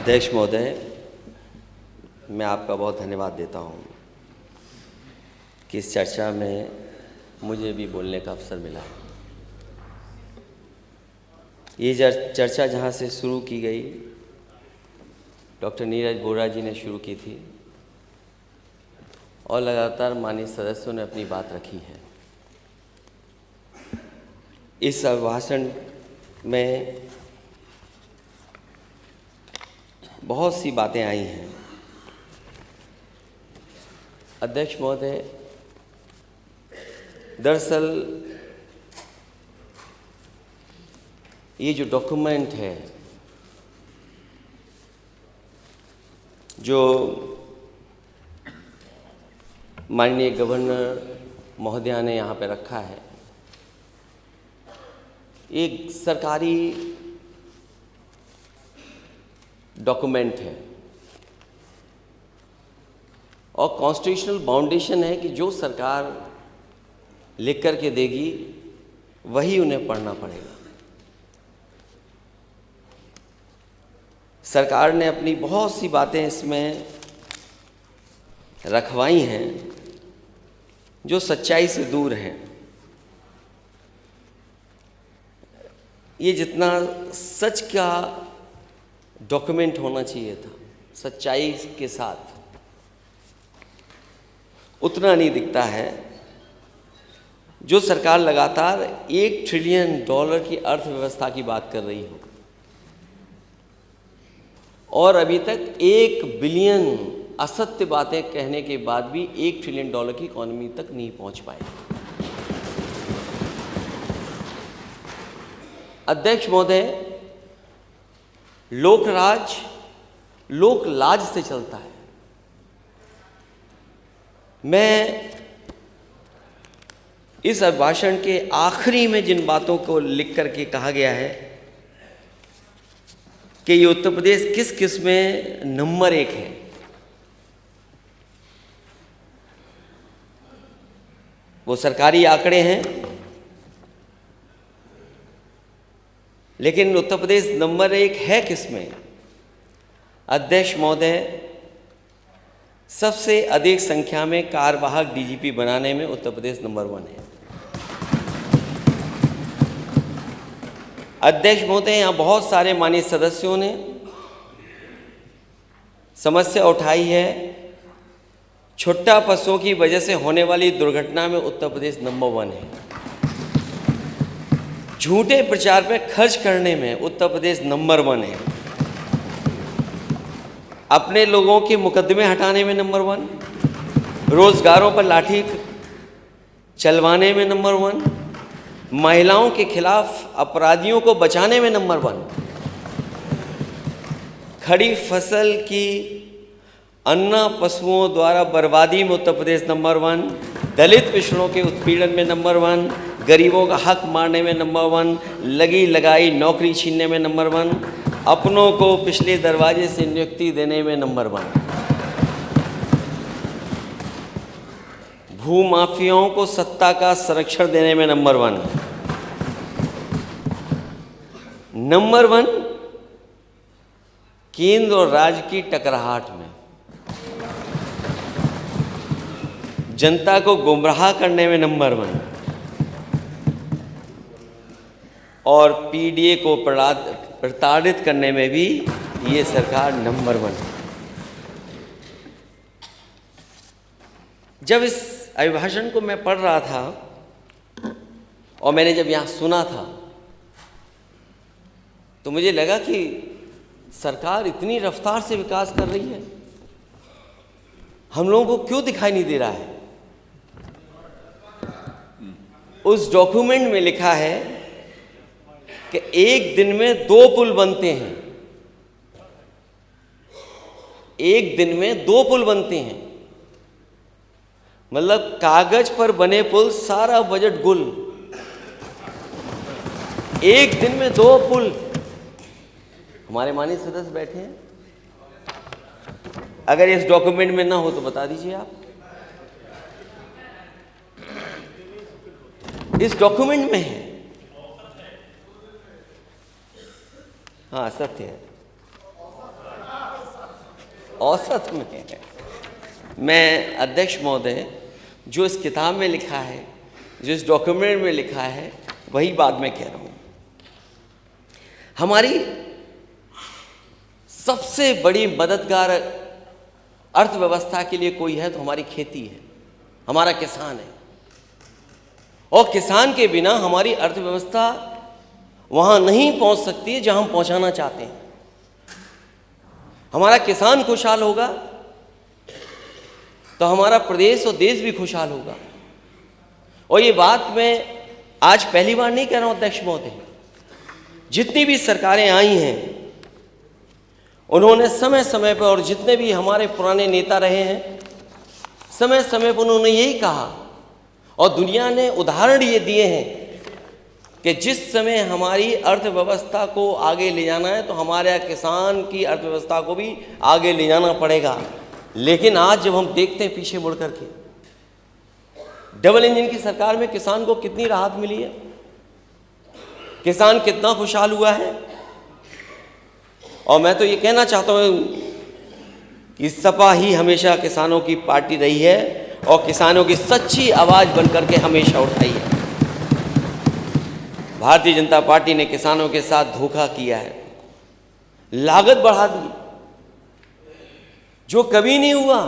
अध्यक्ष महोदय, मैं आपका बहुत धन्यवाद देता हूँ कि इस चर्चा में मुझे भी बोलने का अवसर मिला। ये चर्चा जहाँ से शुरू की गई, डॉक्टर नीरज बोरा जी ने शुरू की थी और लगातार माननीय सदस्यों ने अपनी बात रखी है। इस अभिभाषण में बहुत सी बातें आई हैं। अध्यक्ष महोदय, दरअसल ये जो डॉक्यूमेंट है जो माननीय गवर्नर महोदया ने यहाँ पे रखा है, एक सरकारी डॉक्यूमेंट है और कॉन्स्टिट्यूशनल बाउंडेशन है कि जो सरकार लिख कर के देगी वही उन्हें पढ़ना पड़ेगा। सरकार ने अपनी बहुत सी बातें इसमें रखवाई हैं जो सच्चाई से दूर हैं। ये जितना सच का डॉक्यूमेंट होना चाहिए था, सच्चाई के साथ, उतना नहीं दिखता है। जो सरकार लगातार $1 ट्रिलियन की अर्थव्यवस्था की बात कर रही हो और अभी तक 1 बिलियन असत्य बातें कहने के बाद भी $1 ट्रिलियन की इकॉनमी तक नहीं पहुंच पाए। अध्यक्ष महोदय, लोकराज लोक लाज से चलता है। मैं इस अभिभाषण के आखिरी में जिन बातों को लिख करके कहा गया है कि ये उत्तर प्रदेश किस किस में नंबर 1 है, वो सरकारी आंकड़े हैं, लेकिन उत्तर प्रदेश नंबर 1 है किस में? अध्यक्ष महोदय, सबसे अधिक संख्या में कार्यवाहक डीजीपी बनाने में उत्तर प्रदेश नंबर 1 है। अध्यक्ष महोदय, यहाँ बहुत सारे माननीय सदस्यों ने समस्या उठाई है, छुट्टा पशुओं की वजह से होने वाली दुर्घटना में उत्तर प्रदेश नंबर 1 है। झूठे प्रचार पर खर्च करने में उत्तर प्रदेश नंबर 1 है। अपने लोगों के मुकदमे हटाने में नंबर 1, रोजगारों पर लाठी चलवाने में नंबर 1, महिलाओं के खिलाफ अपराधियों को बचाने में नंबर 1, खड़ी फसल की अन्ना पशुओं द्वारा बर्बादी में उत्तर प्रदेश नंबर 1, दलित पिछड़ों के उत्पीड़न में नंबर 1, गरीबों का हक मारने में नंबर 1, लगी लगाई नौकरी छीनने में नंबर 1, अपनों को पिछले दरवाजे से नियुक्ति देने में नंबर 1, भूमाफियाओं को सत्ता का संरक्षण देने में नंबर 1, नंबर 1 केंद्र और राज्य की टकराहट में, जनता को गुमराह करने में नंबर 1 और पीडीए को प्रताड़ित करने में भी ये सरकार नंबर 1 है। जब इस अभिभाषण को मैं पढ़ रहा था और मैंने जब यहाँ सुना था तो मुझे लगा कि सरकार इतनी रफ्तार से विकास कर रही है, हम लोगों को क्यों दिखाई नहीं दे रहा है? उस डॉक्यूमेंट में लिखा है कि एक दिन में 2 पुल बनते हैं, एक दिन में 2 पुल बनते हैं, मतलब कागज पर बने पुल, सारा बजट गुल। एक दिन में 2 पुल। हमारे माननीय सदस्य बैठे हैं, अगर इस डॉक्यूमेंट में ना हो तो बता दीजिए आप। इस डॉक्यूमेंट में है, हाँ सत्य है। औसत में है। मैं अध्यक्ष महोदय, जो इस किताब में लिखा है, जो इस डॉक्यूमेंट में लिखा है, वही बात मैं कह रहा हूँ। हमारी सबसे बड़ी मददगार अर्थव्यवस्था के लिए कोई है तो हमारी खेती है, हमारा किसान है। और किसान के बिना हमारी अर्थव्यवस्था वहाँ नहीं पहुँच सकती है जहाँ हम पहुँचाना चाहते हैं। हमारा किसान खुशहाल होगा तो हमारा प्रदेश और देश भी खुशहाल होगा। और ये बात मैं आज पहली बार नहीं कह रहा हूँ अध्यक्ष महोदय, जितनी भी सरकारें आई हैं उन्होंने समय समय पर, और जितने भी हमारे पुराने नेता रहे हैं, समय समय पर उन्होंने यही कहा, और दुनिया ने उदाहरण ये दिए हैं कि जिस समय हमारी अर्थव्यवस्था को आगे ले जाना है तो हमारे किसान की अर्थव्यवस्था को भी आगे ले जाना पड़ेगा। लेकिन आज जब हम देखते हैं पीछे मुड़ करके, डबल इंजन की सरकार में किसान को कितनी राहत मिली है, किसान कितना खुशहाल हुआ है। और मैं तो ये कहना चाहता हूँ कि सपा ही हमेशा किसानों की पार्टी रही है और किसानों की सच्ची आवाज़ बनकर के हमेशा उठाई है। भारतीय जनता पार्टी ने किसानों के साथ धोखा किया है, लागत बढ़ा दी जो कभी नहीं हुआ,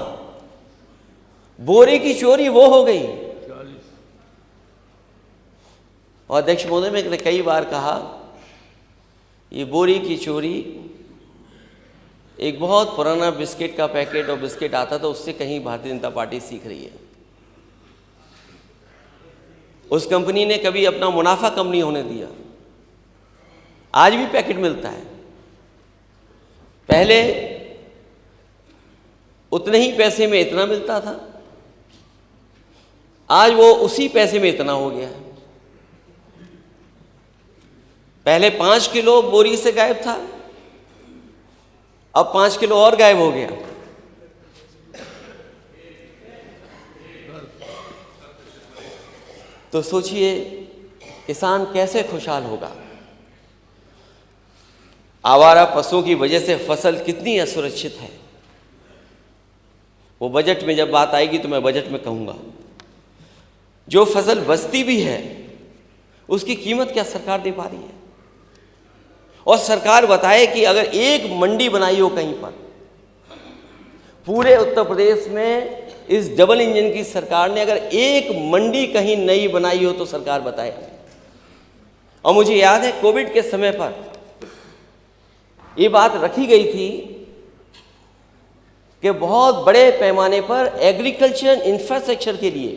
बोरे की चोरी वो हो गई। और अध्यक्ष महोदय, मैंने कई बार कहा, ये बोरी की चोरी एक बहुत पुराना बिस्किट का पैकेट और बिस्किट आता था, उससे कहीं भारतीय जनता पार्टी सीख रही है। उस कंपनी ने कभी अपना मुनाफा कम नहीं होने दिया। आज भी पैकेट मिलता है, पहले उतने ही पैसे में इतना मिलता था, आज वो उसी पैसे में इतना हो गया है। पहले 5 किलो बोरी से गायब था, अब 5 किलो और गायब हो गया। तो सोचिए किसान कैसे खुशहाल होगा। आवारा पशुओं की वजह से फसल कितनी असुरक्षित है, वो बजट में जब बात आएगी तो मैं बजट में कहूँगा। जो फसल बचती भी है उसकी कीमत क्या सरकार दे पा रही है? और सरकार बताए कि अगर एक मंडी बनाई हो कहीं पर, पूरे उत्तर प्रदेश में इस डबल इंजन की सरकार ने अगर एक मंडी कहीं नई बनाई हो तो सरकार बताए। और मुझे याद है कोविड के समय पर ये बात रखी गई थी कि बहुत बड़े पैमाने पर एग्रीकल्चर इंफ्रास्ट्रक्चर के लिए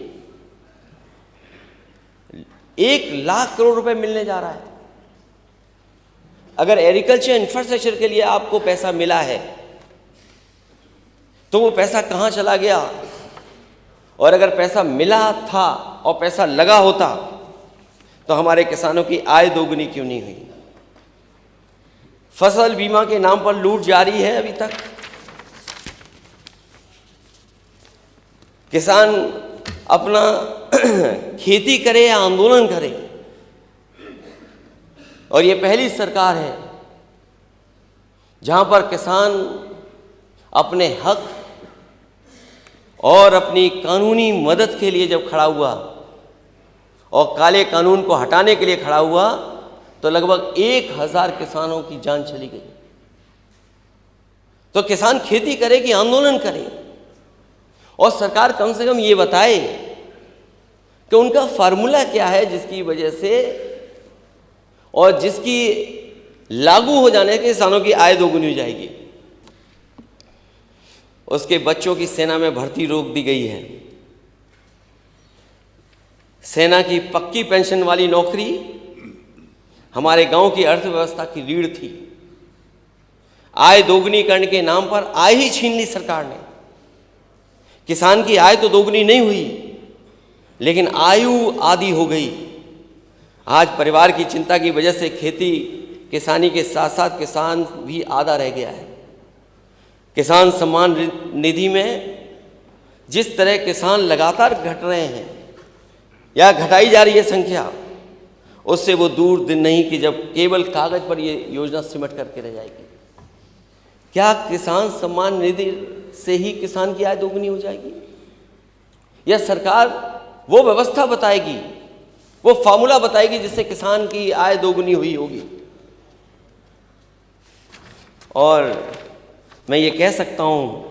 1 लाख करोड़ रुपए मिलने जा रहा है। अगर एग्रीकल्चर इंफ्रास्ट्रक्चर के लिए आपको पैसा मिला है तो वो पैसा कहाँ चला गया? और अगर पैसा मिला था और पैसा लगा होता तो हमारे किसानों की आय दोगुनी क्यों नहीं हुई? फसल बीमा के नाम पर लूट जारी है अभी तक। किसान अपना खेती करे या आंदोलन करे, और ये पहली सरकार है जहां पर किसान अपने हक और अपनी कानूनी मदद के लिए जब खड़ा हुआ और काले कानून को हटाने के लिए खड़ा हुआ तो लगभग 1000 किसानों की जान चली गई। तो किसान खेती करे कि आंदोलन करे, और सरकार कम से कम ये बताए कि उनका फार्मूला क्या है जिसकी वजह से और जिसकी लागू हो जाने से किसानों की आय दोगुनी हो जाएगी। उसके बच्चों की सेना में भर्ती रोक दी गई है। सेना की पक्की पेंशन वाली नौकरी हमारे गांव की अर्थव्यवस्था की रीढ़ थी। आय दोगुनी करने के नाम पर आय ही छीन ली सरकार ने। किसान की आय तो दोगुनी नहीं हुई, लेकिन आयु आधी हो गई। आज परिवार की चिंता की वजह से खेती किसानी के साथ साथ किसान भी आधा रह गया है। किसान सम्मान निधि में जिस तरह किसान लगातार घट रहे हैं या घटाई जा रही है संख्या, उससे वो दूर दिन नहीं कि जब केवल कागज पर ये योजना सिमट करके रह जाएगी। क्या किसान सम्मान निधि से ही किसान की आय दोगुनी हो जाएगी, या सरकार वो व्यवस्था बताएगी, वो फार्मूला बताएगी जिससे किसान की आय दोगुनी हुई होगी? और मैं ये कह सकता हूँ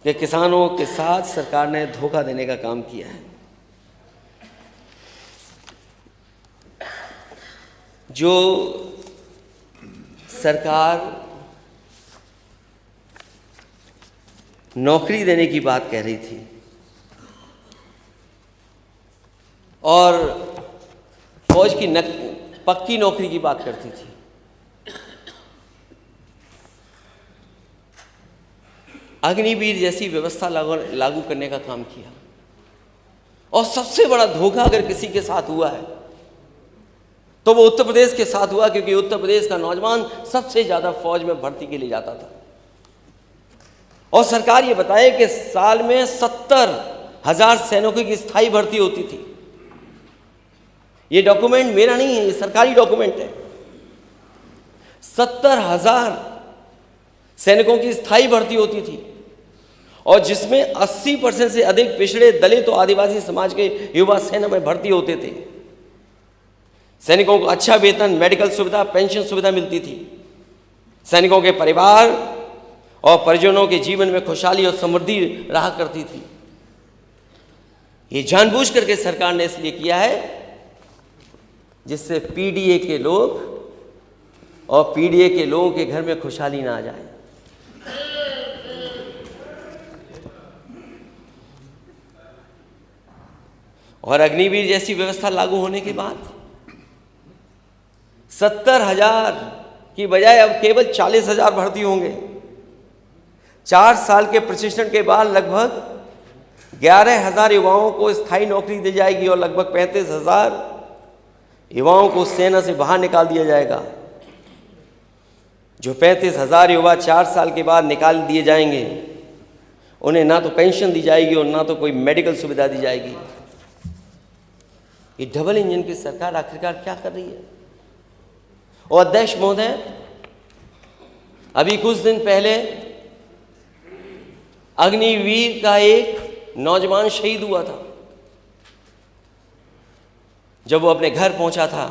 कि किसानों के साथ सरकार ने धोखा देने का काम किया है। जो सरकार नौकरी देने की बात कह रही थी और फौज की पक्की नौकरी की बात करती थी, अग्निवीर जैसी व्यवस्था लागू करने का काम किया। और सबसे बड़ा धोखा अगर किसी के साथ हुआ है तो वो उत्तर प्रदेश के साथ हुआ, क्योंकि उत्तर प्रदेश का नौजवान सबसे ज़्यादा फौज में भर्ती के लिए जाता था। और सरकार ये बताए कि साल में 70,000 सैनिकों की स्थायी भर्ती होती थी। ये डॉक्यूमेंट मेरा नहीं है, ये सरकारी डॉक्यूमेंट है। 70,000 सैनिकों की स्थायी भर्ती होती थी और जिसमें 80% से अधिक पिछड़े, दलित और आदिवासी समाज के युवा सेना में भर्ती होते थे। सैनिकों को अच्छा वेतन, मेडिकल सुविधा, पेंशन सुविधा मिलती थी। सैनिकों के परिवार और परिजनों के जीवन में खुशहाली और समृद्धि रहा करती थी। ये जानबूझ करके सरकार ने इसलिए किया है जिससे पीडीए के लोग और पीडीए के लोगों के घर में खुशहाली ना आ जाए। और अग्निवीर जैसी व्यवस्था लागू होने के बाद 70,000 की बजाय अब केवल 40,000 भर्ती होंगे। 4 साल के प्रशिक्षण के बाद लगभग 11,000 युवाओं को स्थायी नौकरी दी जाएगी और लगभग 35,000 युवाओं को सेना से बाहर निकाल दिया जाएगा। जो 35,000 युवा 4 साल के बाद निकाल दिए जाएंगे, उन्हें ना तो पेंशन दी जाएगी और ना तो कोई मेडिकल सुविधा दी जाएगी। ये डबल इंजन की सरकार आखिरकार क्या कर रही है? और अध्यक्ष महोदय, अभी कुछ दिन पहले अग्निवीर का एक नौजवान शहीद हुआ था। जब वो अपने घर पहुंचा था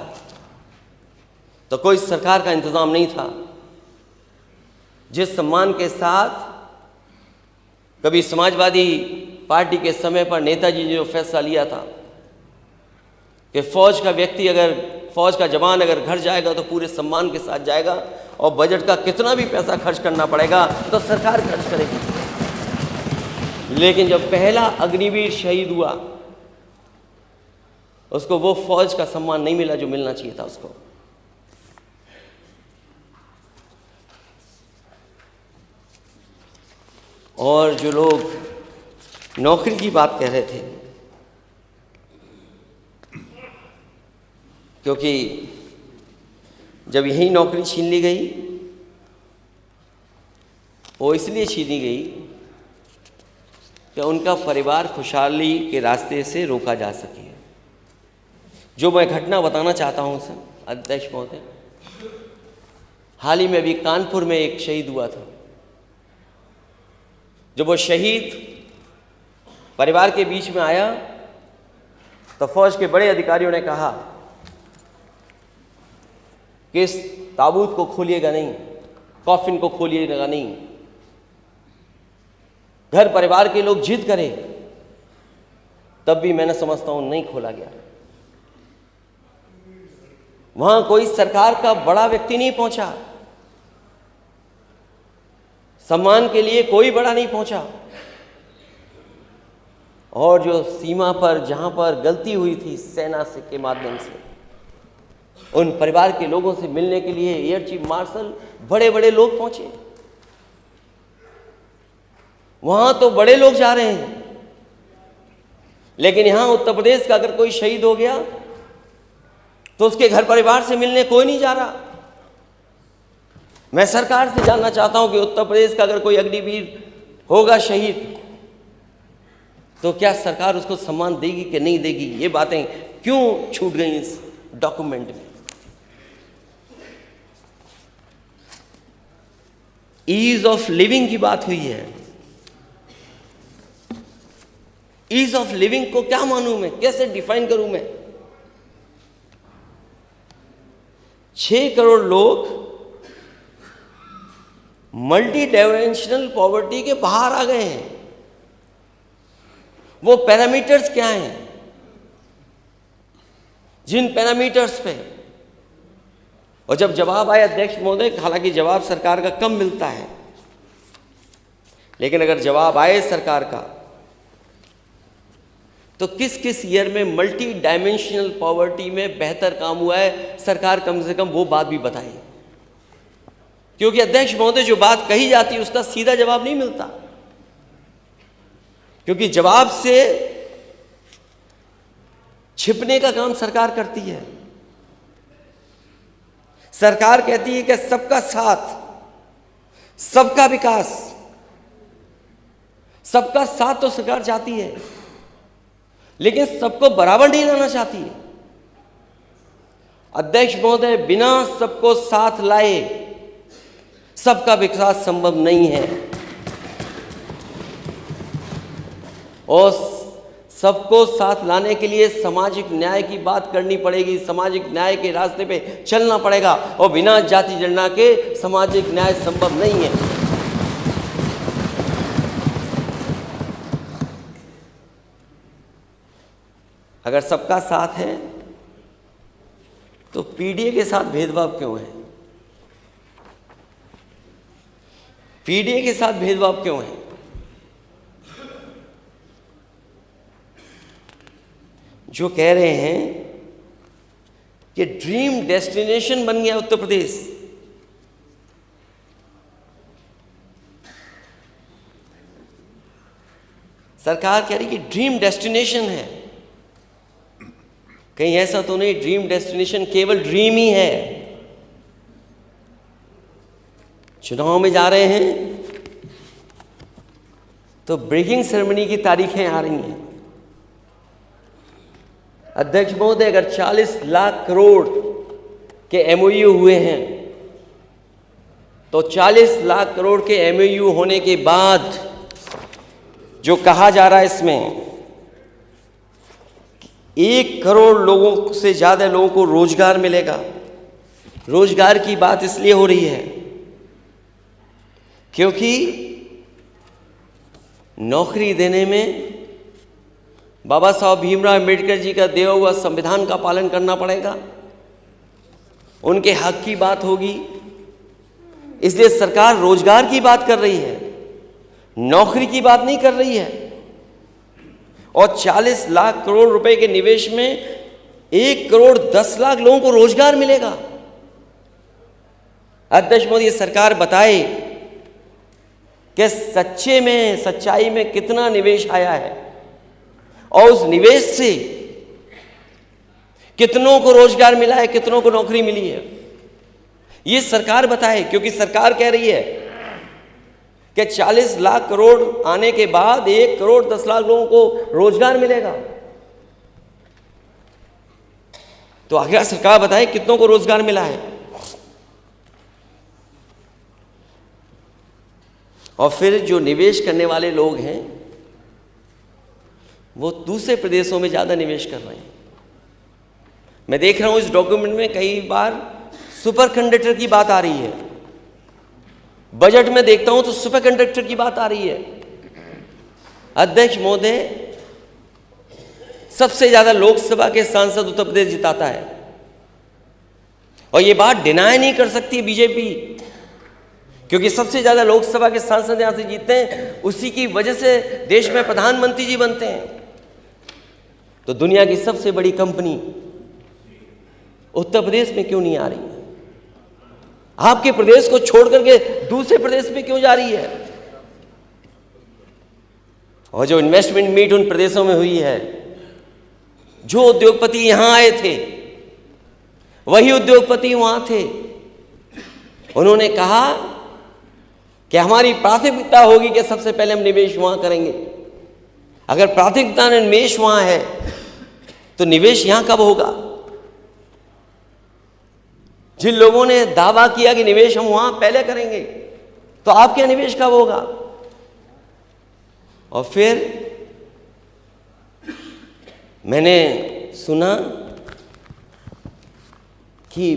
तो कोई सरकार का इंतजाम नहीं था। जिस सम्मान के साथ कभी समाजवादी पार्टी के समय पर नेताजी ने जो फैसला लिया था कि फौज का व्यक्ति, अगर फौज का जवान अगर घर जाएगा तो पूरे सम्मान के साथ जाएगा और बजट का कितना भी पैसा खर्च करना पड़ेगा तो सरकार खर्च करेगी। लेकिन जब पहला अग्निवीर शहीद हुआ, उसको वो फौज का सम्मान नहीं मिला जो मिलना चाहिए था उसको। और जो लोग नौकरी की बात कह रहे थे, क्योंकि जब यही नौकरी छीन ली गई, वो इसलिए छीनी गई कि उनका परिवार खुशहाली के रास्ते से रोका जा सके। जो मैं घटना बताना चाहता हूं सर अध्यक्ष महोदय, हाल ही में अभी कानपुर में एक शहीद हुआ था। जब वो शहीद परिवार के बीच में आया तो फौज के बड़े अधिकारियों ने कहा कि इस ताबूत को खोलिएगा नहीं, कॉफिन को खोलिएगा नहीं। घर परिवार के लोग जिद करें तब भी मैंने समझता हूं नहीं खोला गया। वहां कोई सरकार का बड़ा व्यक्ति नहीं पहुंचा, सम्मान के लिए कोई बड़ा नहीं पहुंचा। और जो सीमा पर जहां पर गलती हुई थी सेना से के माध्यम से, उन परिवार के लोगों से मिलने के लिए एयर चीफ मार्शल बड़े बड़े लोग पहुंचे। वहां तो बड़े लोग जा रहे हैं, लेकिन यहां उत्तर प्रदेश का अगर कोई शहीद हो गया तो उसके घर परिवार से मिलने कोई नहीं जा रहा। मैं सरकार से जानना चाहता हूं कि उत्तर प्रदेश का अगर कोई अग्निवीर होगा शहीद, तो क्या सरकार उसको सम्मान देगी कि नहीं देगी? ये बातें क्यों छूट गई इस डॉक्यूमेंट में? ईज ऑफ लिविंग की बात हुई है। ईज ऑफ लिविंग को क्या मानूं मैं, कैसे डिफाइन करूं मैं? 6 करोड़ लोग मल्टी डायमेंशनल पॉवर्टी के बाहर आ गए हैं। वो पैरामीटर्स क्या हैं? जिन पैरामीटर्स पे, और जब जवाब आए अध्यक्ष महोदय, हालांकि जवाब सरकार का कम मिलता है, लेकिन अगर जवाब आए सरकार का तो किस किस ईयर में मल्टी डायमेंशनल पॉवर्टी में बेहतर काम हुआ है, सरकार कम से कम वो बात भी बताए। क्योंकि अध्यक्ष महोदय जो बात कही जाती है उसका सीधा जवाब नहीं मिलता, क्योंकि जवाब से छिपने का काम सरकार करती है। सरकार कहती है कि सबका साथ, सबका विकास, सबका साथ तो सरकार चाहती है, लेकिन सबको बराबर नहीं लाना चाहती है। अध्यक्ष महोदय, बिना सबको साथ लाए सबका विकास संभव नहीं है, और सबको साथ लाने के लिए सामाजिक न्याय की बात करनी पड़ेगी, सामाजिक न्याय के रास्ते पे चलना पड़ेगा, और बिना जाति जनगणना के सामाजिक न्याय संभव नहीं है। अगर सबका साथ है तो पीडीए के साथ भेदभाव क्यों है? पीडीए के साथ भेदभाव क्यों है? जो कह रहे हैं कि ड्रीम डेस्टिनेशन बन गया उत्तर प्रदेश, सरकार कह रही कि ड्रीम डेस्टिनेशन है। कहीं ऐसा तो नहीं ड्रीम डेस्टिनेशन केवल ड्रीम ही है? चुनाव में जा रहे हैं तो ब्रेकिंग सेरेमनी की तारीखें आ रही हैं। अध्यक्ष महोदय, अगर 40 लाख करोड़ के एमओयू हुए हैं तो 40 लाख करोड़ के एमओयू होने के बाद जो कहा जा रहा है इसमें 1 करोड़ लोगों से ज़्यादा लोगों को रोजगार मिलेगा। रोजगार की बात इसलिए हो रही है क्योंकि नौकरी देने में बाबा साहब भीमराव अम्बेडकर जी का दिया हुआ संविधान का पालन करना पड़ेगा, उनके हक की बात होगी। इसलिए सरकार रोजगार की बात कर रही है, नौकरी की बात नहीं कर रही है। और 40 लाख करोड़ रुपए के निवेश में 1 करोड़ 10 लाख लोगों को रोजगार मिलेगा। अध्यक्ष मोदी, सरकार बताए कि सच्चाई में कितना निवेश आया है और उस निवेश से कितनों को रोजगार मिला है, कितनों को नौकरी मिली है, ये सरकार बताए। क्योंकि सरकार कह रही है कि 40 लाख करोड़ आने के बाद 1 करोड़ 10 लाख लोगों को रोजगार मिलेगा। तो आखिर सरकार बताए कितनों को रोजगार मिला है। और फिर जो निवेश करने वाले लोग हैं वो दूसरे प्रदेशों में ज़्यादा निवेश कर रहे हैं। मैं देख रहा हूँ इस डॉक्यूमेंट में कई बार सुपर कंडक्टर की बात आ रही है, बजट में देखता हूँ तो सुपर कंडक्टर की बात आ रही है। अध्यक्ष महोदय, सबसे ज़्यादा लोकसभा के सांसद उत्तर प्रदेश जिताता है, और ये बात डिनाई नहीं कर सकती बीजेपी, क्योंकि सबसे ज़्यादा लोकसभा के सांसद यहाँ से जीतते हैं, उसी की वजह से देश में प्रधानमंत्री जी बनते हैं। तो दुनिया की सबसे बड़ी कंपनी उत्तर प्रदेश में क्यों नहीं आ रही है? आपके प्रदेश को छोड़ करके दूसरे प्रदेश में क्यों जा रही है? और जो इन्वेस्टमेंट मीट उन प्रदेशों में हुई है, जो उद्योगपति यहां आए थे वही उद्योगपति वहां थे। उन्होंने कहा कि हमारी प्राथमिकता होगी कि सबसे पहले हम निवेश वहां करेंगे। अगर प्राथमिकता निवेश वहां है तो निवेश यहां कब होगा? जिन लोगों ने दावा किया कि निवेश हम वहां पहले करेंगे, तो आपके यहाँ निवेश कब होगा? और फिर मैंने सुना कि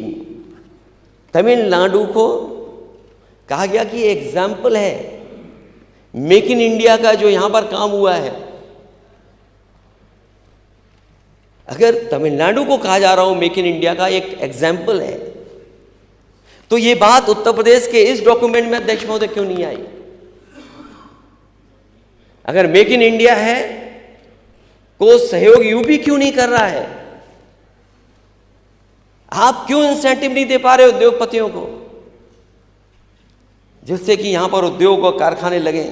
तमिलनाडु को कहा गया कि एग्जाम्पल है मेक इन इंडिया का जो यहां पर काम हुआ है। अगर तमिलनाडु को कहा जा रहा हो मेक इन इंडिया का एक एग्जाम्पल है, तो ये बात उत्तर प्रदेश के इस डॉक्यूमेंट में अध्यक्ष महोदय क्यों नहीं आई? अगर मेक इन इंडिया है को सहयोग यूपी क्यों नहीं कर रहा है? आप क्यों इंसेंटिव नहीं दे पा रहे उद्योगपतियों को, जिससे कि यहां पर उद्योग और कारखाने लगे?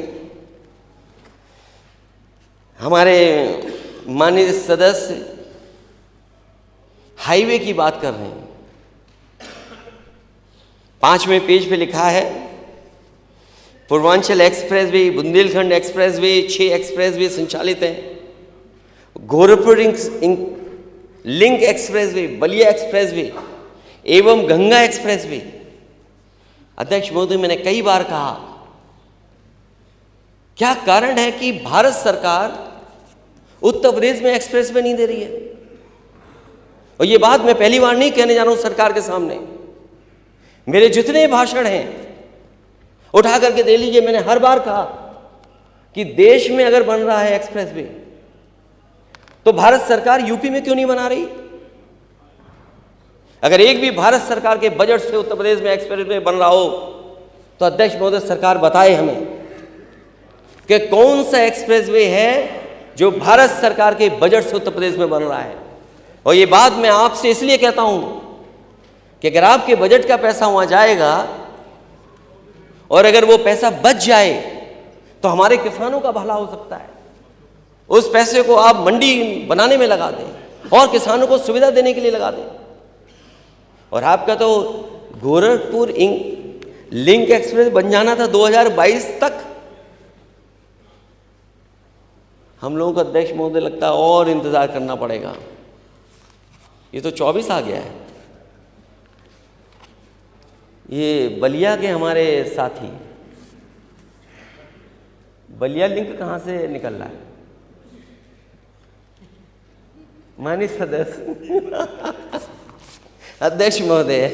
हमारे माननीय सदस्य हाईवे की बात कर रहे हैं। 5वें पेज पे लिखा है Purvanchal expressway, Bundelkhand expressway, 6 expressway संचालित हैं। Gorakhpur link expressway, Ballia expressway एवं गंगा एक्सप्रेसवे। अध्यक्ष महोदय, मैंने कई बार कहा, क्या कारण है कि भारत सरकार उत्तर प्रदेश में एक्सप्रेसवे नहीं दे रही है? और ये बात मैं पहली बार नहीं कहने जा रहा हूं सरकार के सामने। मेरे जितने भाषण हैं उठा करके दे लीजिए। मैंने हर बार कहा कि देश में अगर बन रहा है एक्सप्रेसवे, तो भारत सरकार यूपी में क्यों नहीं बना रही? अगर एक भी भारत सरकार के बजट से उत्तर प्रदेश में एक्सप्रेसवे बन रहा हो, तो अध्यक्ष महोदय सरकार बताए हमें कि कौन सा एक्सप्रेसवे है जो भारत सरकार के बजट से उत्तर प्रदेश में बन रहा है। और ये बात मैं आपसे इसलिए कहता हूं कि अगर आपके बजट का पैसा वहां जाएगा और अगर वो पैसा बच जाए, तो हमारे किसानों का भला हो सकता है। उस पैसे को आप मंडी बनाने में लगा दें और किसानों को सुविधा देने के लिए लगा दें। और आपका तो गोरखपुर लिंक एक्सप्रेस बन जाना था 2022 तक। हम लोगों को अध्यक्ष महोदय लगता है और इंतजार करना पड़ेगा। ये तो 24 आ गया है। ये बलिया के हमारे साथी, बलिया लिंक कहां से निकल रहा है? माननीय सदस्य अध्यक्ष महोदय,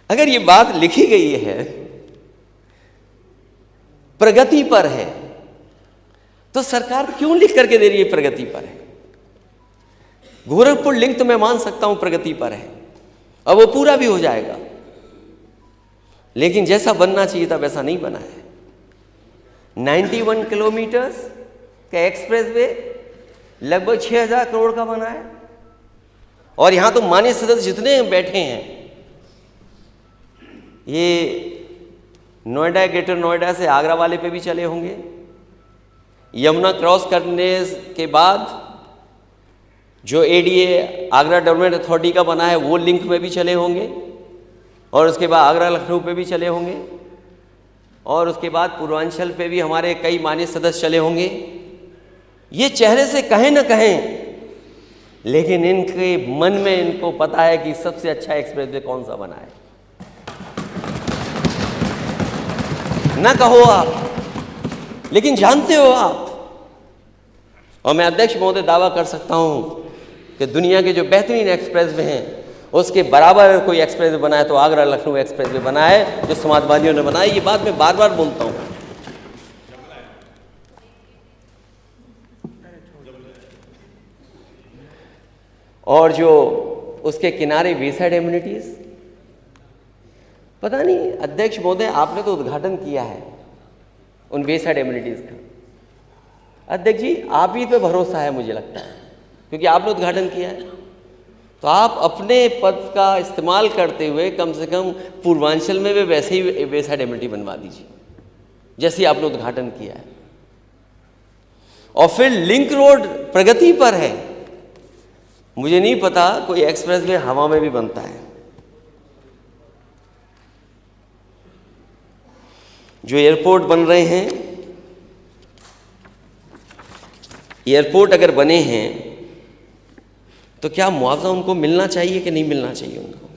अगर ये बात लिखी गई है प्रगति पर है, तो सरकार क्यों लिख करके दे रही है प्रगति पर है? गोरखपुर लिंक तो मैं मान सकता हूं प्रगति पर है, अब वो पूरा भी हो जाएगा, लेकिन जैसा बनना चाहिए था वैसा नहीं बना है। 91 किलोमीटर्स का एक्सप्रेसवे लगभग 6000 करोड़ का बना है। और यहां तो माननीय सदस्य जितने बैठे हैं, ये नोएडा, ग्रेटर नोएडा से आगरा वाले पे भी चले होंगे। यमुना क्रॉस करने के बाद जो एडीए आगरा डेवलपमेंट अथॉरिटी का बना है, वो लिंक में भी चले होंगे। और उसके बाद आगरा लखनऊ पे भी चले होंगे। और उसके बाद पूर्वांचल पे भी हमारे कई माननीय सदस्य चले होंगे। ये चेहरे से कहें न कहें, लेकिन इनके मन में इनको पता है कि सबसे अच्छा एक्सप्रेसवे कौन सा बना है। ना कहो आप, लेकिन जानते हो आप। और मैं अध्यक्ष महोदय दावा कर सकता हूं कि दुनिया के जो बेहतरीन एक्सप्रेसवे हैं, उसके बराबर कोई एक्सप्रेसवे बना है तो आगरा लखनऊ एक्सप्रेसवे बना है, जो समाजवादियों ने बनाया। ये बात मैं बार बार बोलता हूं। और जो उसके किनारे वेसाइड एम्यूनिटीज, पता नहीं अध्यक्ष महोदय आपने तो उद्घाटन किया है उन वेसाइड एम्यूनिटीज का। अध्यक्ष जी, आप ही पे भरोसा है मुझे लगता है, क्योंकि आपने उद्घाटन किया है। तो आप अपने पद का इस्तेमाल करते हुए कम से कम पूर्वांचल में भी वैसे ही वेसाइड एम्यूनिटी बनवा दीजिए जैसे आपने उद्घाटन किया है। और फिर लिंक रोड प्रगति पर है। मुझे नहीं पता कोई एक्सप्रेसवे हवा में भी बनता है। जो एयरपोर्ट बन रहे हैं, एयरपोर्ट अगर बने हैं तो क्या मुआवजा उनको मिलना चाहिए कि नहीं मिलना चाहिए उनको?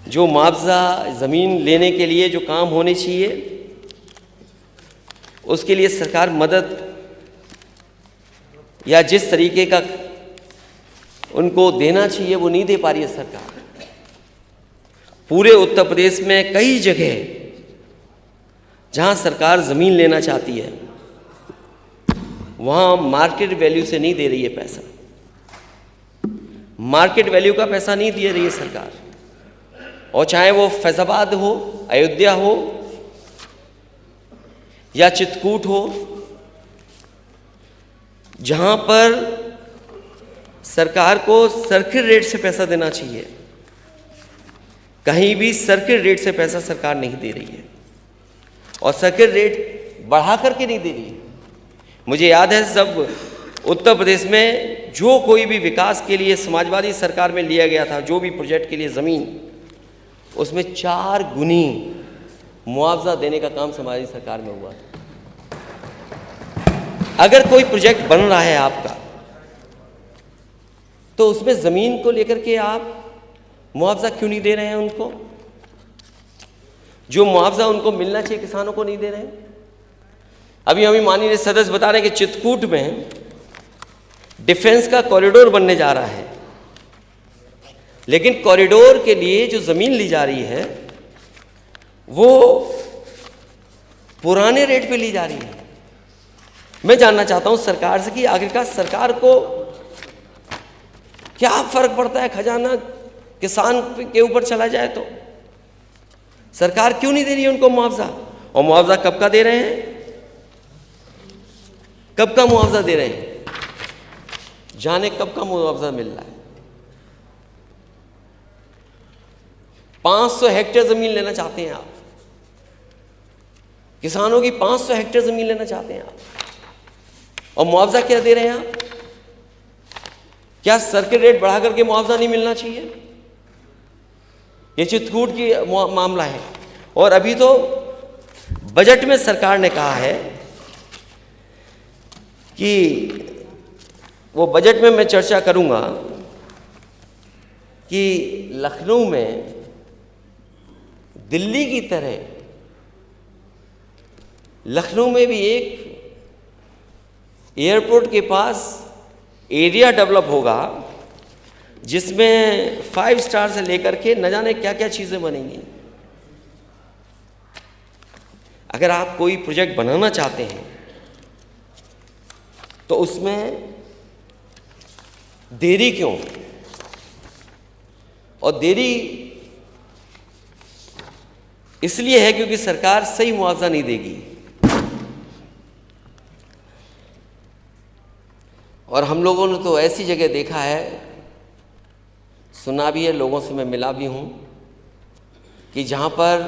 जो मुआवजा ज़मीन लेने के लिए जो काम होने चाहिए, उसके लिए सरकार मदद या जिस तरीके का उनको देना चाहिए वो नहीं दे पा रही है सरकार। पूरे उत्तर प्रदेश में कई जगह जहां सरकार ज़मीन लेना चाहती है वहां मार्केट वैल्यू से नहीं दे रही है पैसा, मार्केट वैल्यू का पैसा नहीं दे रही है सरकार। और चाहे वो फैजाबाद हो, अयोध्या हो या चित्रकूट हो, जहां पर सरकार को सर्किट रेट से पैसा देना चाहिए, कहीं भी सर्किट रेट से पैसा सरकार नहीं दे रही है और सर्किट रेट बढ़ा करके नहीं दे रही है। मुझे याद है सब उत्तर प्रदेश में जो कोई भी विकास के लिए समाजवादी सरकार में लिया गया था, जो भी प्रोजेक्ट के लिए ज़मीन, उसमें 4 गुनी मुआवजा देने का काम समाजवादी सरकार में हुआ था। अगर कोई प्रोजेक्ट बन रहा है आपका तो उसमें ज़मीन को लेकर के आप मुआवजा क्यों नहीं दे रहे हैं उनको? जो मुआवजा उनको मिलना चाहिए किसानों को नहीं दे रहे हैं। अभी हमें माननीय सदस्य बता रहे हैं कि चित्रकूट में डिफेंस का कॉरिडोर बनने जा रहा है, लेकिन कॉरिडोर के लिए जो ज़मीन ली जा रही है वो पुराने रेट पे ली जा रही है। मैं जानना चाहता हूं सरकार से कि आखिरकार सरकार को क्या फर्क पड़ता है, खजाना किसान के ऊपर चला जाए तो सरकार क्यों नहीं दे रही है उनको मुआवजा? और मुआवजा कब का दे रहे हैं, कब का मुआवजा दे रहे हैं, जाने कब का मुआवजा मिल रहा है। 500 हेक्टेयर जमीन लेना चाहते हैं आप, किसानों की 500 हेक्टेयर जमीन लेना चाहते हैं आप, और मुआवजा क्या दे रहे हैं आप? क्या सर्किट रेट बढ़ा करके मुआवजा नहीं मिलना चाहिए? ये चित्रकूट की मामला है। और अभी तो बजट में सरकार ने कहा है कि वो बजट में मैं चर्चा करूंगा कि लखनऊ में दिल्ली की तरह लखनऊ में भी एक एयरपोर्ट के पास एरिया डेवलप होगा जिसमें 5 स्टार से लेकर के न जाने क्या क्या चीज़ें बनेंगी। अगर आप कोई प्रोजेक्ट बनाना चाहते हैं तो उसमें देरी क्यों? और देरी इसलिए है क्योंकि सरकार सही मुआवजा नहीं देगी। और हम लोगों ने तो ऐसी जगह देखा है, सुना भी है, लोगों से मैं मिला भी हूं कि जहां पर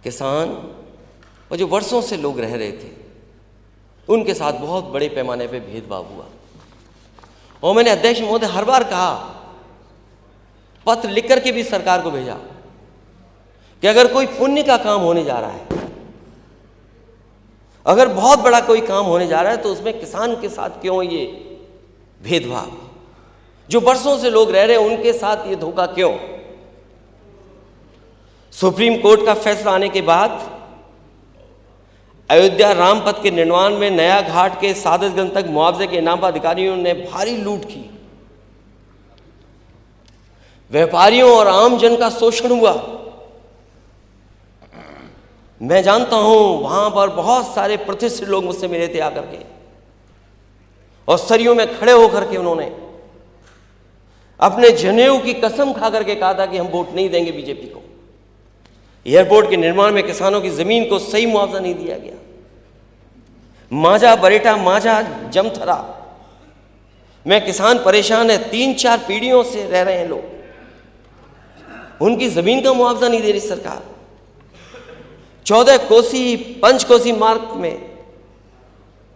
किसान और जो वर्षों से लोग रह रहे थे उनके साथ बहुत बड़े पैमाने पे भेदभाव हुआ। और मैंने अध्यक्ष महोदय हर बार कहा, पत्र लिख करके भी सरकार को भेजा कि अगर कोई पुण्य का काम होने जा रहा है, अगर बहुत बड़ा कोई काम होने जा रहा है तो उसमें किसान के साथ क्यों ये भेदभाव? जो वर्षों से लोग रह रहे हैं उनके साथ ये धोखा क्यों? सुप्रीम कोर्ट का फैसला आने के बाद अयोध्या राम पथ के निर्माण में नया घाट के सादतगंज तक मुआवजे के नाम पर अधिकारियों ने भारी लूट की, व्यापारियों और आम जन का शोषण हुआ। मैं जानता हूं वहां पर बहुत सारे प्रतिष्ठित लोग मुझसे मिले थे आकर के, और सरियों में खड़े होकर के उन्होंने अपने जनेऊ की कसम खा करके कहा था कि हम वोट नहीं देंगे बीजेपी को। एयरपोर्ट के निर्माण में किसानों की जमीन को सही मुआवजा नहीं दिया गया। मांझा बरेटा, मांझा जमथरा में किसान परेशान है, 3-4 पीढ़ियों से रह रहे हैं लोग, उनकी जमीन का मुआवजा नहीं दे रही सरकार। 14 कोसी पंचकोसी मार्ग में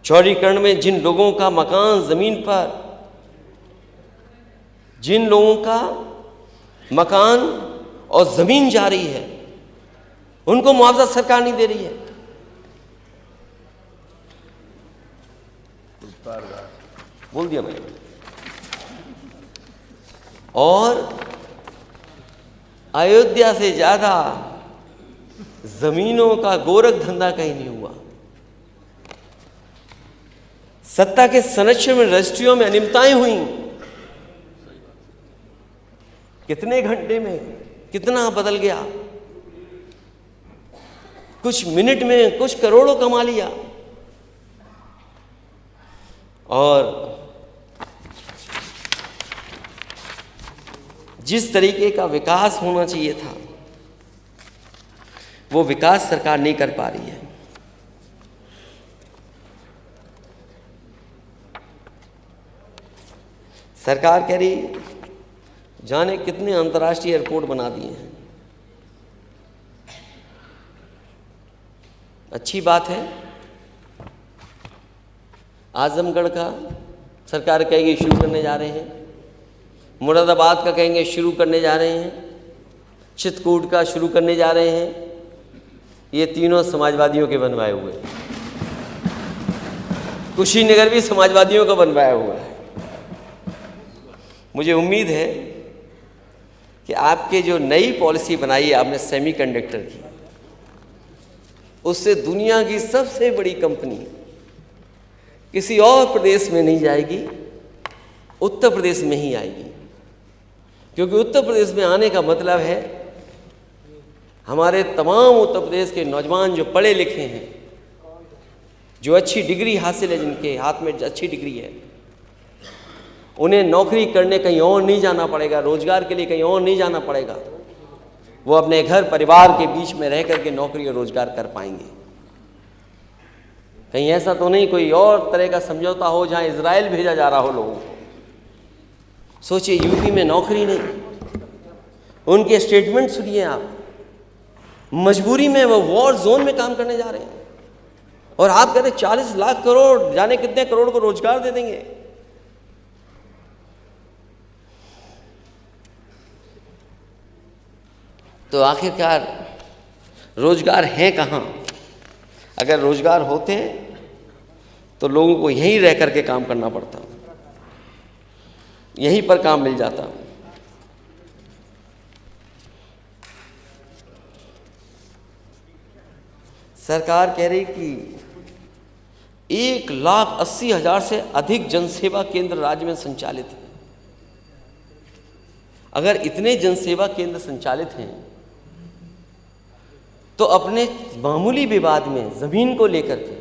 चौड़ीकरण में जिन लोगों का मकान जमीन पर, जिन लोगों का मकान और जमीन जा रही है उनको मुआवजा सरकार नहीं दे रही है। बोल दिया मैंने। और अयोध्या से ज़्यादा जमीनों का गोरख धंधा कहीं नहीं हुआ। सत्ता के संरक्षण में रजिस्ट्रियों में अनियमितताएं हुई। कितने घंटे में कितना बदल गया, कुछ मिनट में कुछ करोड़ों कमा लिया। और जिस तरीके का विकास होना चाहिए था वो विकास सरकार नहीं कर पा रही है। सरकार कह रही जाने कितने अंतर्राष्ट्रीय एयरपोर्ट बना दिए हैं। अच्छी बात है। आजमगढ़ का सरकार कहेगी शुरू करने जा रहे हैं, मुरादाबाद का कहेंगे शुरू करने जा रहे हैं, चित्रकूट का शुरू करने जा रहे हैं। ये तीनों समाजवादियों के बनवाए हुए। कुशीनगर भी समाजवादियों का बनवाया हुआ है। मुझे उम्मीद है कि आपके जो नई पॉलिसी बनाई है आपने सेमीकंडक्टर की, उससे दुनिया की सबसे बड़ी कंपनी किसी और प्रदेश में नहीं जाएगी, उत्तर प्रदेश में ही आएगी। क्योंकि उत्तर प्रदेश में आने का मतलब है हमारे तमाम उत्तर प्रदेश के नौजवान जो पढ़े लिखे हैं, जो अच्छी डिग्री हासिल है, जिनके हाथ में अच्छी डिग्री है, उन्हें नौकरी करने कहीं और नहीं जाना पड़ेगा, रोजगार के लिए कहीं और नहीं जाना पड़ेगा। वो अपने घर परिवार के बीच में रह करके नौकरी और रोजगार कर पाएंगे। कहीं ऐसा तो नहीं कोई और तरह का समझौता हो जहां इजराइल भेजा जा रहा हो लोगों को। सोचिए यूपी में नौकरी नहीं, उनके स्टेटमेंट सुनिए आप, मजबूरी में वो वॉर जोन में काम करने जा रहे हैं और आप कहते 40 लाख करोड़, जाने कितने करोड़ को रोजगार दे देंगे। तो आखिरकार रोजगार हैं कहाँ? अगर रोजगार होते तो लोगों को यहीं रह करके काम करना पड़ता, यहीं पर काम मिल जाता। सरकार कह रही कि 1,80,000 से अधिक जनसेवा केंद्र राज्य में संचालित हैं। अगर इतने जनसेवा केंद्र संचालित हैं तो अपने मामूली विवाद में जमीन को लेकर के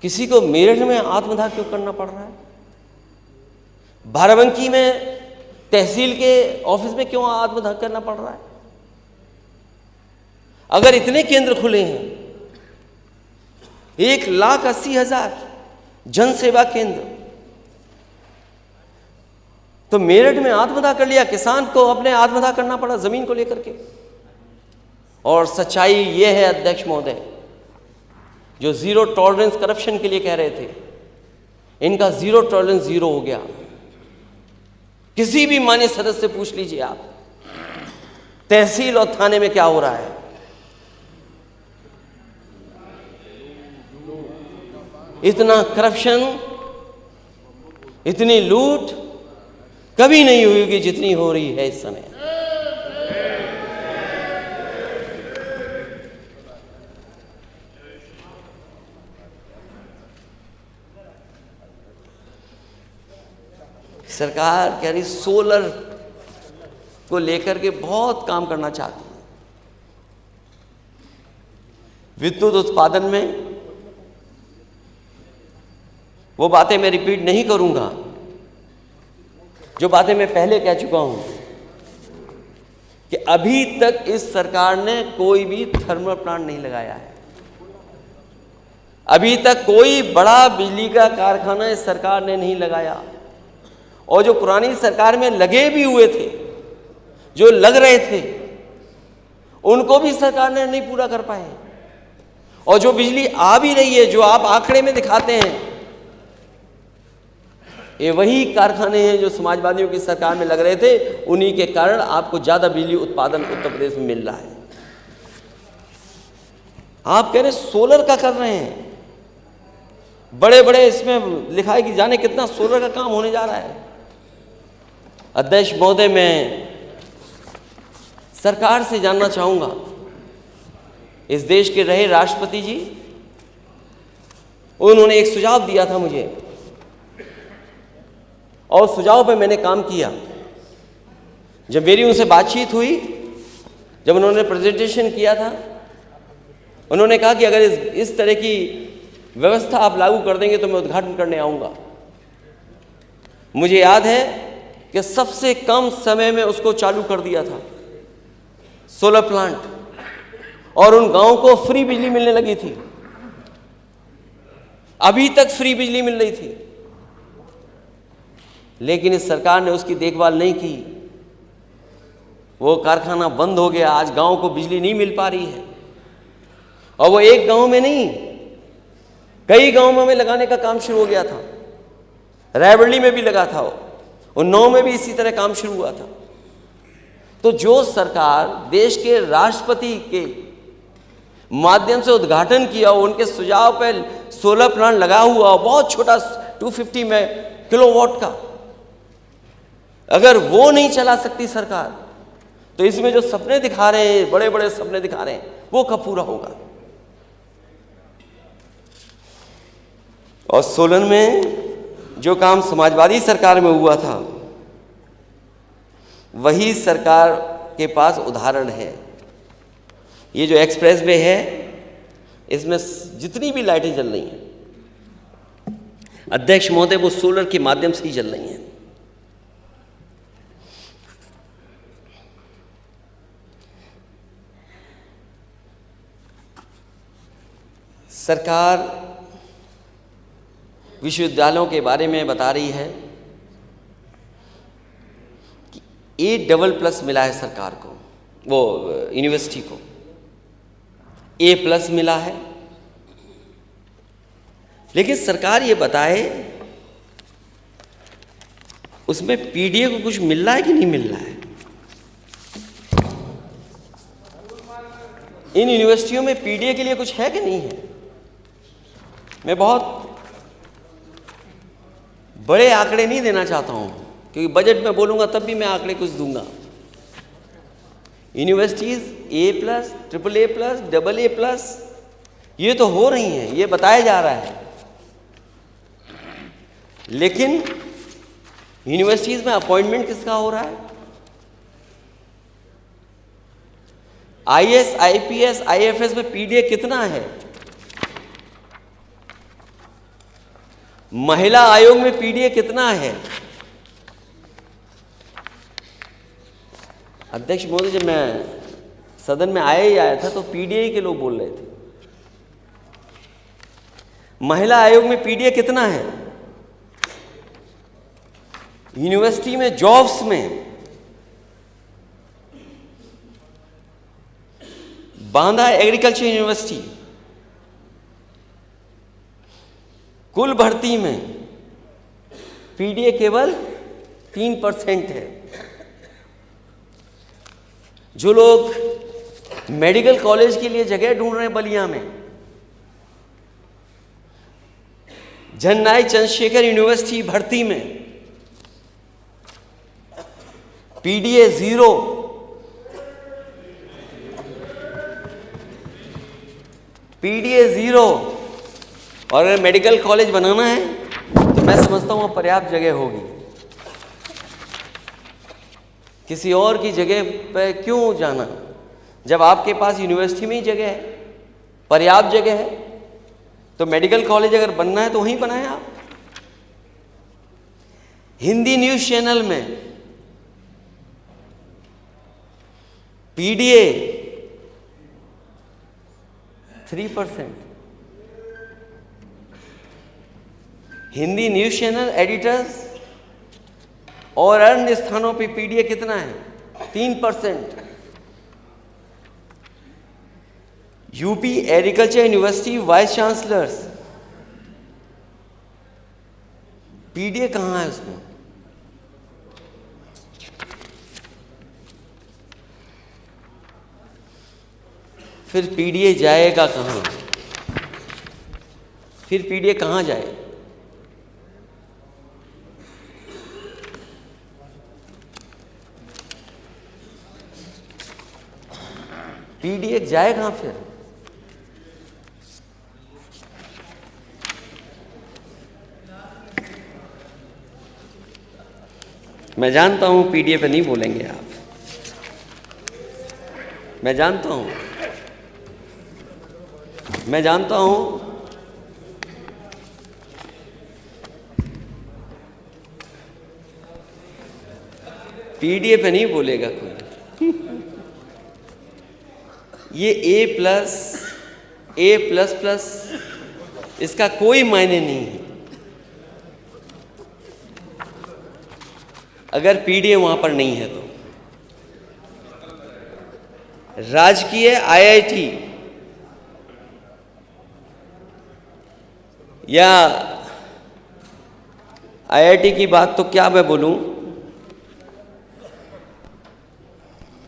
किसी को मेरठ में आत्मदाह क्यों करना पड़ रहा है? बाराबंकी में तहसील के ऑफिस में क्यों आत्मदाह करना पड़ रहा है? अगर इतने केंद्र खुले हैं, 1,80,000 जनसेवा केंद्र, तो मेरठ में आत्मदाह कर लिया, किसान को अपने आत्मदाह करना पड़ा जमीन को लेकर के। और सच्चाई यह है अध्यक्ष महोदय, जो जीरो टॉलरेंस करप्शन के लिए कह रहे थे, इनका जीरो टॉलरेंस जीरो हो गया। किसी भी माननीय सदस्य से पूछ लीजिए आप, तहसील और थाने में क्या हो रहा है। इतना करप्शन, इतनी लूट कभी नहीं हुई होगी जितनी हो रही है इस समय। सरकार कह रही सोलर को लेकर के बहुत काम करना चाहती है। विद्युत उत्पादन में वो बातें मैं रिपीट नहीं करूंगा जो बातें मैं पहले कह चुका हूं कि अभी तक इस सरकार ने कोई भी थर्मल प्लांट नहीं लगाया है। अभी तक कोई बड़ा बिजली का कारखाना इस सरकार ने नहीं लगाया। और जो पुरानी सरकार में लगे भी हुए थे, जो लग रहे थे, उनको भी सरकार ने नहीं पूरा कर पाए। और जो बिजली आ भी रही है, जो आप आंकड़े में दिखाते हैं, ये वही कारखाने हैं जो समाजवादियों की सरकार में लग रहे थे। उन्हीं के कारण आपको ज्यादा बिजली उत्पादन उत्तर प्रदेश में मिल रहा है। आप कह रहे सोलर का कर रहे हैं, बड़े बड़े इसमें लिखा है कि जाने कितना सोलर का काम होने जा रहा है। अध्यक्ष महोदय, मैं सरकार से जानना चाहूँगा, इस देश के रहे राष्ट्रपति जी, उन्होंने एक सुझाव दिया था मुझे और सुझाव पे मैंने काम किया। जब मेरी उनसे बातचीत हुई, जब उन्होंने प्रेजेंटेशन किया था, उन्होंने कहा कि अगर इस तरह की व्यवस्था आप लागू कर देंगे तो मैं उद्घाटन करने आऊँगा। मुझे याद है कि सबसे कम समय में उसको चालू कर दिया था, सोलर प्लांट, और उन गांवों को फ्री बिजली मिलने लगी थी। अभी तक फ्री बिजली मिल रही थी, लेकिन इस सरकार ने उसकी देखभाल नहीं की। वो कारखाना बंद हो गया, आज गांव को बिजली नहीं मिल पा रही है। और वो एक गांव में नहीं, कई गांवों में लगाने का काम शुरू हो गया था। रायबरेली में भी लगा था, उन्नाव में भी इसी तरह काम शुरू हुआ था। तो जो सरकार देश के राष्ट्रपति के माध्यम से उद्घाटन किया, उनके सुझाव पर सोलर प्लांट लगा हुआ, बहुत छोटा 250 में किलोवाट का, अगर वो नहीं चला सकती सरकार, तो इसमें जो सपने दिखा रहे हैं, बड़े बड़े सपने दिखा रहे हैं, वो कब पूरा होगा। और सोलन में जो काम समाजवादी सरकार में हुआ था, वही सरकार के पास उदाहरण है। ये जो एक्सप्रेस वे है, इसमें जितनी भी लाइटें जल रही हैं, अध्यक्ष महोदय, वो सोलर के माध्यम से ही जल रही हैं। सरकार विश्वविद्यालयों के बारे में बता रही है कि A++ मिला है सरकार को, वो यूनिवर्सिटी को A+ मिला है। लेकिन सरकार ये बताए उसमें PDA को कुछ मिल रहा है कि नहीं मिल रहा है। इन यूनिवर्सिटियों में PDA के लिए कुछ है कि नहीं है। मैं बहुत बड़े आंकड़े नहीं देना चाहता हूं, क्योंकि बजट में बोलूंगा तब भी मैं आंकड़े कुछ दूंगा। यूनिवर्सिटीज A+, AAA+, AA+, ये तो हो रही हैं, ये बताया जा रहा है। लेकिन यूनिवर्सिटीज में अपॉइंटमेंट किसका हो रहा है। IAS, IPS, IFS में PDA कितना है। महिला आयोग में PDA कितना है। अध्यक्ष महोदय, जब मैं सदन में आया था तो PDA के लोग बोल रहे थे। महिला आयोग में PDA कितना है। यूनिवर्सिटी में जॉब्स में बांदा एग्रीकल्चर यूनिवर्सिटी कुल भर्ती में PDA केवल 3% है। जो लोग मेडिकल कॉलेज के लिए जगह ढूंढ रहे हैं बलिया में, जननायक चंद्रशेखर यूनिवर्सिटी भर्ती में PDA 0, PDA 0। और अगर मेडिकल कॉलेज बनाना है तो मैं समझता हूँ पर्याप्त जगह होगी। किसी और की जगह पर क्यों जाना, जब आपके पास यूनिवर्सिटी में ही जगह है, पर्याप्त जगह है। तो मेडिकल कॉलेज अगर बनना है तो वहीं बनाएं आप। हिंदी न्यूज़ चैनल में PDA 3%। Hindi news channel editors और अन्य स्थानों पे PDA कितना है, 3%। UP agriculture university vice chancellors, PDA कहाँ है उसमें। फिर PDA जाएगा कहाँ, फिर PDA कहाँ जाए। पीडीए जाए कहाँ फिर? मैं जानता हूं पीडीए पे नहीं बोलेंगे आप, मैं जानता हूं, मैं जानता हूं। पीडीए पे नहीं बोलेगा कोई। ये ए प्लस प्लस इसका कोई मायने नहीं है अगर पीडीए वहां पर नहीं है तो। राजकीय आईआईटी या आईआईटी की बात तो क्या मैं बोलूं।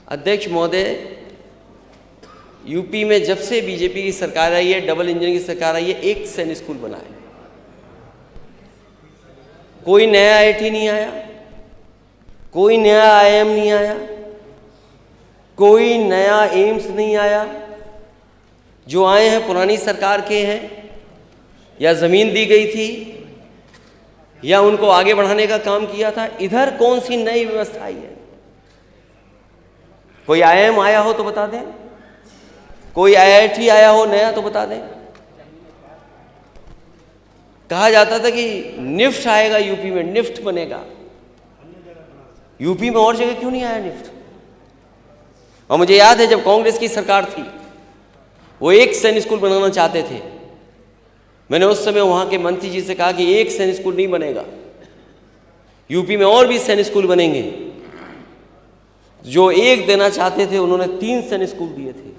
अध्यक्ष महोदय, यूपी में जब से बीजेपी की सरकार आई है, डबल इंजन की सरकार आई है, एक सैनिक स्कूल बना है। कोई नया आईआईटी नहीं आया, कोई नया आईआईएम नहीं आया, कोई नया एम्स नहीं आया। जो आए हैं पुरानी सरकार के हैं, या ज़मीन दी गई थी या उनको आगे बढ़ाने का काम किया था। इधर कौन सी नई व्यवस्था आई है? कोई आईआईएम आया हो तो बता दें, कोई आईआईटी आया हो नया तो बता दें। कहा जाता था कि निफ्ट आएगा यूपी में, निफ्ट बनेगा। यूपी में और जगह क्यों नहीं आया निफ्ट? और मुझे याद है जब कांग्रेस की सरकार थी, वो एक सैनिक स्कूल बनाना चाहते थे। मैंने उस समय वहां के मंत्री जी से कहा कि एक सैनिक स्कूल नहीं बनेगा, यूपी में और भी सैनिक स्कूल बनेंगे। जो एक देना चाहते थे उन्होंने 3 सैनिक स्कूल दिए थे।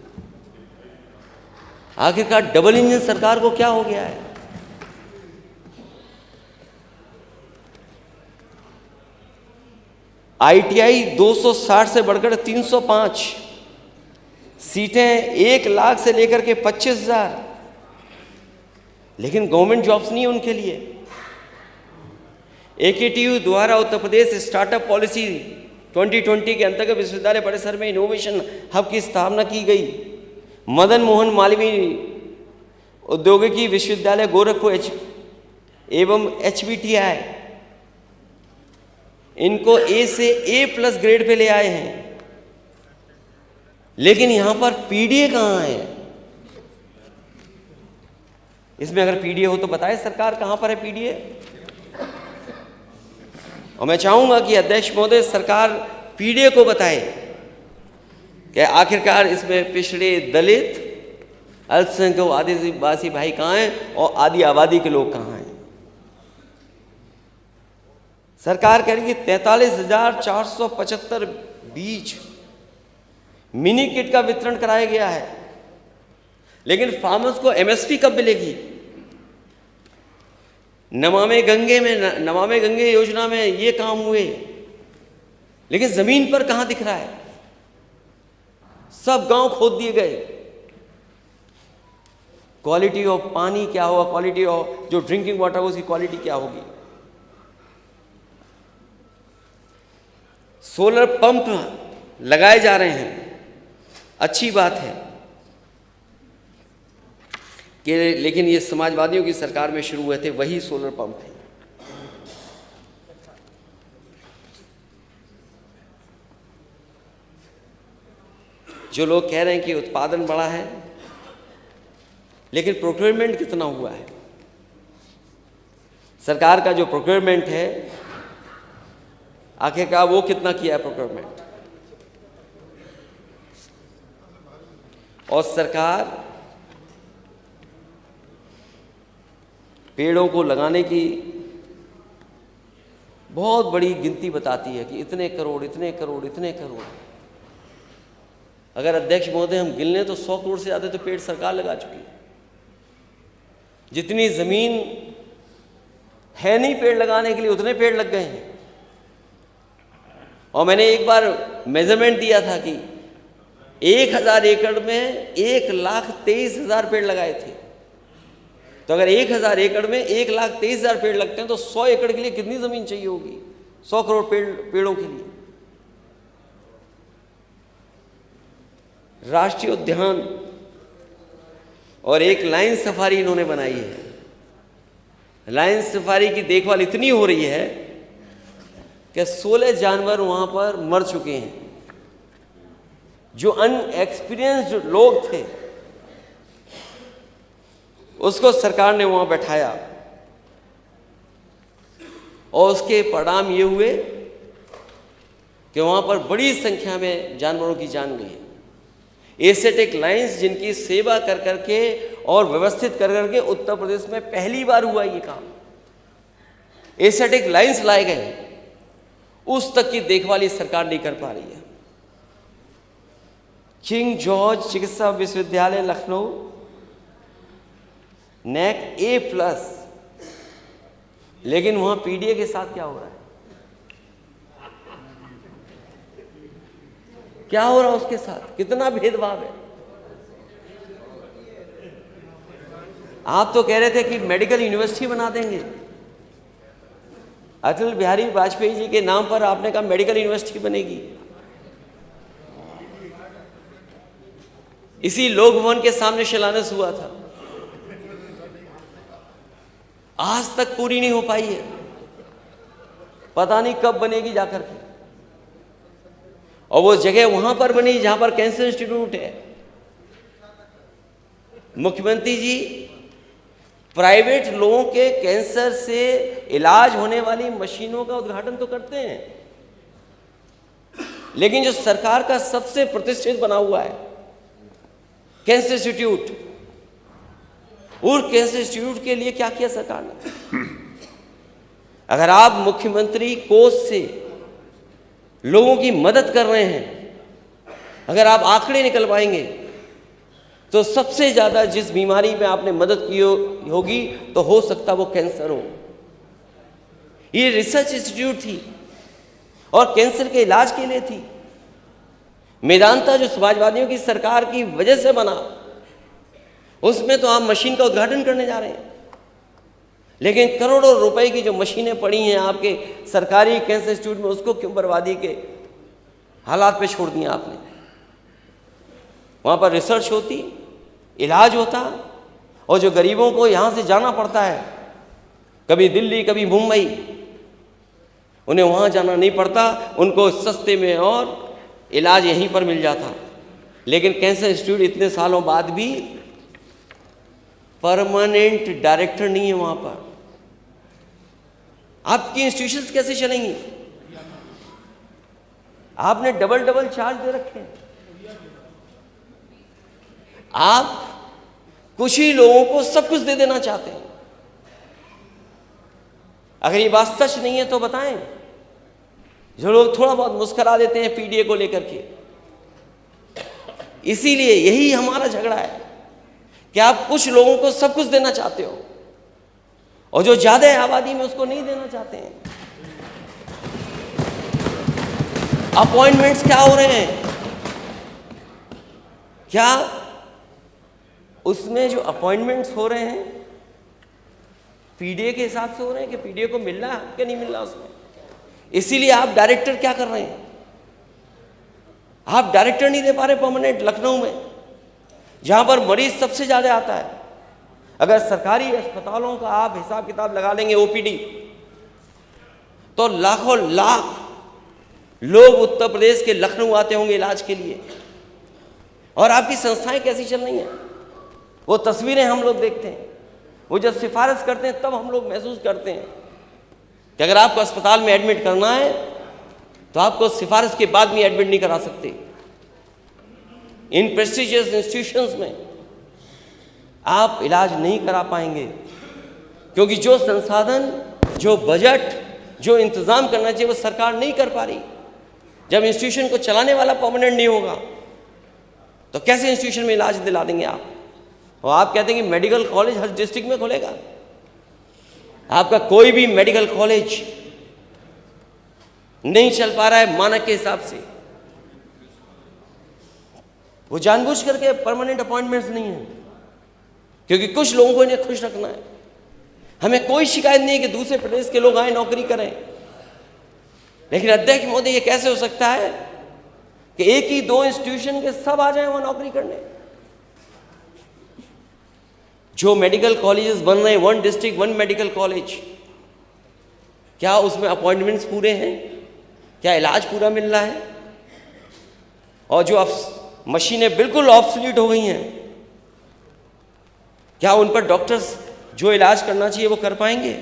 आखिरकार डबल इंजन सरकार को क्या हो गया है? आईटीआई 260 से बढ़कर 305 सीटें, 1 लाख से लेकर के 25,000, लेकिन गवर्नमेंट जॉब्स नहीं है उनके लिए। एकेटीयू द्वारा उत्तर प्रदेश स्टार्टअप पॉलिसी 2020 के अंतर्गत विश्वविद्यालय परिसर में इनोवेशन हब की स्थापना की गई। मदन मोहन मालवीय औद्योगिकी विश्वविद्यालय गोरखपुर एवं HBTI इनको ए से A+ ग्रेड पे ले आए हैं। लेकिन यहां पर पीडीए कहां है? इसमें अगर पीडीए हो तो बताए सरकार कहां पर है पीडीए। और मैं चाहूंगा कि अध्यक्ष महोदय सरकार पीडीए को बताए कि आखिरकार इसमें पिछड़े दलित, अल्पसंख्यक, आदिवासी भाई कहाँ हैं और आदि आबादी के लोग कहाँ हैं। सरकार कह रही है 43,475 बीज मिनी किट का वितरण कराया गया है, लेकिन फार्मर्स को एमएसपी कब मिलेगी? नमामि गंगे योजना में ये काम हुए, लेकिन जमीन पर कहां दिख रहा है? सब गांव खोद दिए गए। क्वालिटी ऑफ पानी क्या होगा, क्वालिटी ऑफ जो ड्रिंकिंग वाटर होगा उसकी क्वालिटी क्या होगी? सोलर पंप लगाए जा रहे हैं, अच्छी बात है कि, लेकिन ये समाजवादियों की सरकार में शुरू हुए थे वही सोलर पंप है। जो लोग कह रहे हैं कि उत्पादन बढ़ा है, लेकिन प्रोक्योरमेंट कितना हुआ है? सरकार का जो प्रोक्योरमेंट है आखिरकार वो कितना किया है प्रोक्योरमेंट? और सरकार पेड़ों को लगाने की बहुत बड़ी गिनती बताती है कि इतने करोड़, इतने करोड़, इतने करोड़। अगर अध्यक्ष महोदय हम गिन लें तो 100 करोड़ से ज़्यादा तो पेड़ सरकार लगा चुकी है। जितनी जमीन है नहीं पेड़ लगाने के लिए उतने पेड़ लग गए हैं। और मैंने एक बार मेजरमेंट दिया था कि 1000 एकड़ में 1,23,000 पेड़ लगाए थे। तो अगर 1000 एकड़ में 1,23,000 पेड़ लगते हैं तो 100 एकड़ के लिए कितनी जमीन चाहिए होगी? 100 करोड़ पेड़ों के लिए। राष्ट्रीय उद्यान और एक लायन सफारी इन्होंने बनाई है। लायन सफारी की देखभाल इतनी हो रही है कि 16 जानवर वहाँ पर मर चुके हैं। जो अनएक्सपीरियंस्ड लोग थे उसको सरकार ने वहाँ बैठाया और उसके परिणाम ये हुए कि वहाँ पर बड़ी संख्या में जानवरों की जान गई। एशियाटिक लायंस जिनकी सेवा कर करके और व्यवस्थित कर करके उत्तर प्रदेश में पहली बार हुआ ये काम। एशियाटिक लायंस लाए गए, उस तक की देखभाल ये सरकार नहीं कर पा रही है। किंग जॉर्ज चिकित्सा विश्वविद्यालय लखनऊ नैक A+, लेकिन वहां पीडीए के साथ क्या हो रहा है? क्या हो रहा है उसके साथ? कितना भेदभाव है। आप तो कह रहे थे कि मेडिकल यूनिवर्सिटी बना देंगे। अटल बिहारी वाजपेयी जी के नाम पर आपने कहा मेडिकल यूनिवर्सिटी बनेगी। इसी लोक भवन के सामने शिलान्यास हुआ था, आज तक पूरी नहीं हो पाई है। पता नहीं कब बनेगी जाकर के। और वो जगह वहां पर बनी जहां पर कैंसर इंस्टीट्यूट है। मुख्यमंत्री जी प्राइवेट लोगों के कैंसर से इलाज होने वाली मशीनों का उद्घाटन तो करते हैं, लेकिन जो सरकार का सबसे प्रतिष्ठित बना हुआ है कैंसर इंस्टीट्यूट, और कैंसर इंस्टीट्यूट के लिए क्या किया सरकार ने? अगर आप मुख्यमंत्री कोष से लोगों की मदद कर रहे हैं, अगर आप आंकड़े निकलवाएंगे तो सबसे ज्यादा जिस बीमारी में आपने मदद की होगी तो हो सकता वो कैंसर हो। ये रिसर्च इंस्टीट्यूट थी और कैंसर के इलाज के लिए थी। मेदांता जो समाजवादियों की सरकार की वजह से बना, उसमें तो आप मशीन का उद्घाटन करने जा रहे हैं, लेकिन करोड़ों रुपए की जो मशीनें पड़ी हैं आपके सरकारी कैंसर इंस्टीट्यूट में, उसको क्यों बर्बादी के हालात पे छोड़ दिया आपने? वहाँ पर रिसर्च होती, इलाज होता, और जो गरीबों को यहाँ से जाना पड़ता है, कभी दिल्ली कभी मुंबई, उन्हें वहाँ जाना नहीं पड़ता, उनको सस्ते में और इलाज यहीं पर मिल जाता। लेकिन कैंसर इंस्टीट्यूट इतने सालों बाद भी परमानेंट डायरेक्टर नहीं है वहाँ पर। आपकी इंस्टीट्यूशंस कैसे चलेंगी? आपने डबल चार्ज दे रखे हैं। आप कुछ ही लोगों को सब कुछ दे देना चाहते हैं। अगर ये बात सच नहीं है तो बताएं। जो लोग थोड़ा बहुत मुस्कुरा देते हैं पीडीए को लेकर के, इसीलिए यही हमारा झगड़ा है कि आप कुछ लोगों को सब कुछ देना चाहते हो और जो ज्यादा है आबादी में उसको नहीं देना चाहते हैं। अपॉइंटमेंट्स क्या हो रहे हैं? क्या उसमें जो अपॉइंटमेंट्स हो रहे हैं पीडीए के हिसाब से हो रहे हैं कि पीडीए को मिल रहा है कि नहीं मिल रहा उसमें? इसीलिए आप डायरेक्टर क्या कर रहे हैं? आप डायरेक्टर नहीं दे पा रहे परमानेंट लखनऊ में, जहां पर मरीज सबसे ज्यादा आता है। अगर सरकारी अस्पतालों का आप हिसाब किताब लगा लेंगे ओपीडी, तो लाखों लाख लोग उत्तर प्रदेश के लखनऊ आते होंगे इलाज के लिए। और आपकी संस्थाएं कैसी चल रही हैं वो तस्वीरें हम लोग देखते हैं। वो जब सिफारिश करते हैं तब हम लोग महसूस करते हैं कि अगर आपको अस्पताल में एडमिट करना है तो आपको सिफारिश के बाद भी एडमिट नहीं करा सकते। इन प्रेस्टिजियस इंस्टीट्यूशंस में आप इलाज नहीं करा पाएंगे, क्योंकि जो संसाधन, जो बजट, जो इंतजाम करना चाहिए वो सरकार नहीं कर पा रही। जब इंस्टीट्यूशन को चलाने वाला परमानेंट नहीं होगा तो कैसे इंस्टीट्यूशन में इलाज दिला देंगे आप? और आप कहते हैं कि मेडिकल कॉलेज हर डिस्ट्रिक्ट में खुलेगा। आपका कोई भी मेडिकल कॉलेज नहीं चल पा रहा है मानक के हिसाब से। वो जानबूझ करके परमानेंट अपॉइंटमेंट्स नहीं है, क्योंकि कुछ लोगों को इन्हें खुश रखना है। हमें कोई शिकायत नहीं है कि दूसरे प्रदेश के लोग आए नौकरी करें, लेकिन अध्यक्ष महोदय ये कैसे हो सकता है कि एक ही दो इंस्टीट्यूशन के सब आ जाएं वहां नौकरी करने। जो मेडिकल कॉलेजेस बन रहे हैं, 1 डिस्ट्रिक्ट 1 मेडिकल कॉलेज, क्या उसमें अपॉइंटमेंट्स पूरे हैं? क्या इलाज पूरा मिल रहा है? और जो अब मशीनें बिल्कुल ऑब्सोलीट हो गई हैं, क्या उन पर डॉक्टर्स जो इलाज करना चाहिए वो कर पाएंगे?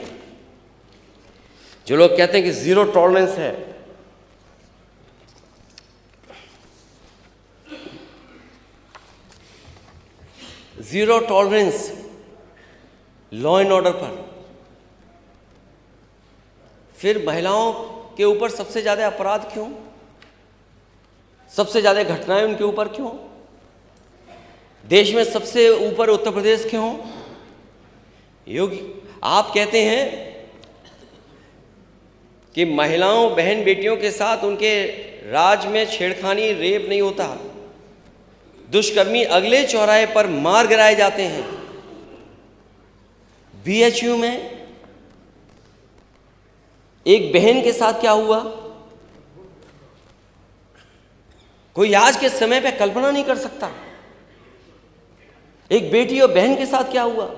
जो लोग कहते हैं कि जीरो टॉलरेंस है, zero tolerance law and order पर, फिर महिलाओं के ऊपर सबसे ज्यादा अपराध क्यों? सबसे ज्यादा घटनाएं उनके ऊपर क्यों? देश में सबसे ऊपर उत्तर प्रदेश क्यों? योगी, आप कहते हैं कि महिलाओं बहन बेटियों के साथ उनके राज में छेड़खानी रेप नहीं होता, दुष्कर्मी अगले चौराहे पर मार गिराए जाते हैं। बीएचयू में एक बहन के साथ क्या हुआ, कोई आज के समय पे कल्पना नहीं कर सकता। एक बेटी और बहन के साथ क्या हुआ।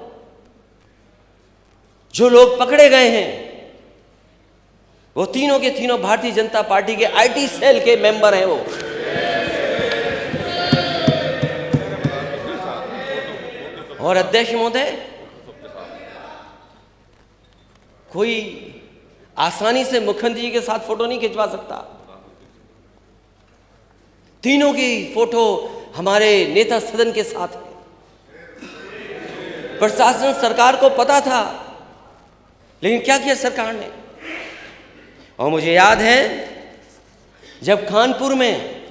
जो लोग पकड़े गए हैं वो तीनों के तीनों भारतीय जनता पार्टी के आईटी सेल के मेंबर हैं। वो और अध्यक्ष महोदय, कोई आसानी से मुख्यमंत्री जी के साथ फोटो नहीं खिंचवा सकता। तीनों की फोटो हमारे नेता सदन के साथ है। प्रशासन सरकार को पता था, लेकिन क्या किया सरकार ने। और मुझे याद है जब कानपुर में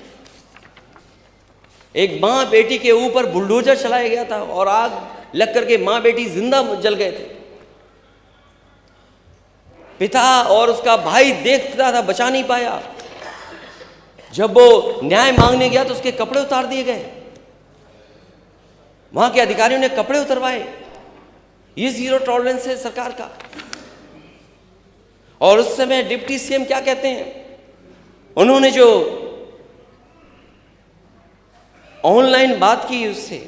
एक मां बेटी के ऊपर बुलडोजर चलाया गया था और आग लग करके मां बेटी जिंदा जल गए थे। पिता और उसका भाई देखता था, बचा नहीं पाया। जब वो न्याय मांगने गया तो उसके कपड़े उतार दिए गए। वहां के अधिकारियों ने कपड़े उतरवाए। ये जीरो टॉलरेंस है सरकार का। और उस समय डिप्टी सीएम क्या कहते हैं, उन्होंने जो ऑनलाइन बात की उससे,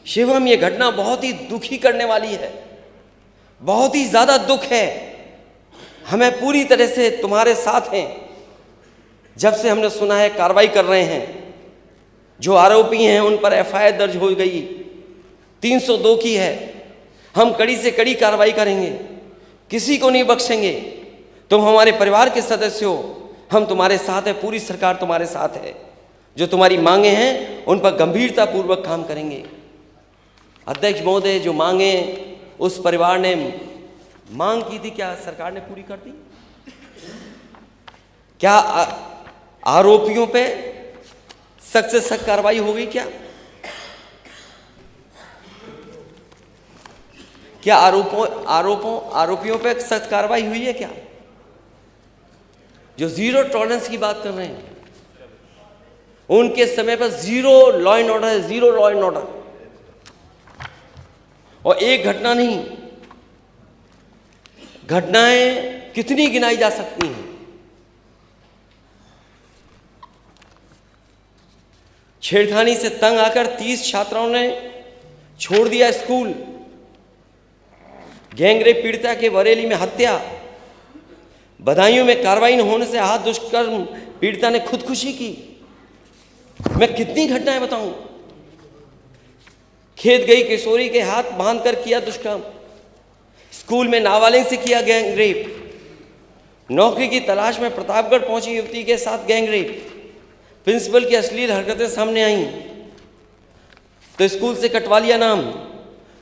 शिवम ये घटना बहुत ही दुखी करने वाली है, बहुत ही ज्यादा दुख है। हमें पूरी तरह से तुम्हारे साथ हैं। जब से हमने सुना है कार्रवाई कर रहे हैं, जो आरोपी हैं उन पर एफआईआर दर्ज हो गई, 302 की है। हम कड़ी से कड़ी कार्रवाई करेंगे, किसी को नहीं बख्शेंगे। तुम हमारे परिवार के सदस्य हो, हम तुम्हारे साथ हैं, पूरी सरकार तुम्हारे साथ है। जो तुम्हारी मांगे हैं उन पर गंभीरता पूर्वक काम करेंगे। अध्यक्ष महोदय, जो मांगे उस परिवार ने मांग की थी, क्या सरकार ने पूरी कर दी? क्या आरोपियों पे सख्त से सख्त कार्रवाई हो गई? क्या आरोपियों पे सख्त कार्रवाई हुई है? क्या जो जीरो टॉलरेंस की बात कर रहे हैं, उनके समय पर जीरो लॉ एंड ऑर्डर है, जीरो लॉ एंड ऑर्डर। और एक घटना नहीं, घटनाएं कितनी गिनाई जा सकती हैं। छेड़खानी से तंग आकर 30 छात्राओं ने छोड़ दिया स्कूल। गैंगरेप पीड़िता के बरेली में हत्या। बदायूं में कार्रवाई न होने से आहत दुष्कर्म पीड़िता ने खुदकुशी की। मैं कितनी घटनाएं बताऊं। खेत गई किशोरी के हाथ बांधकर किया दुष्कर्म। स्कूल में नाबालिग से किया गैंगरेप। नौकरी की तलाश में प्रतापगढ़ पहुंची युवती के साथ गैंगरेप। प्रिंसिपल की अश्लील हरकतें सामने आईं तो स्कूल से कटवा लिया नाम।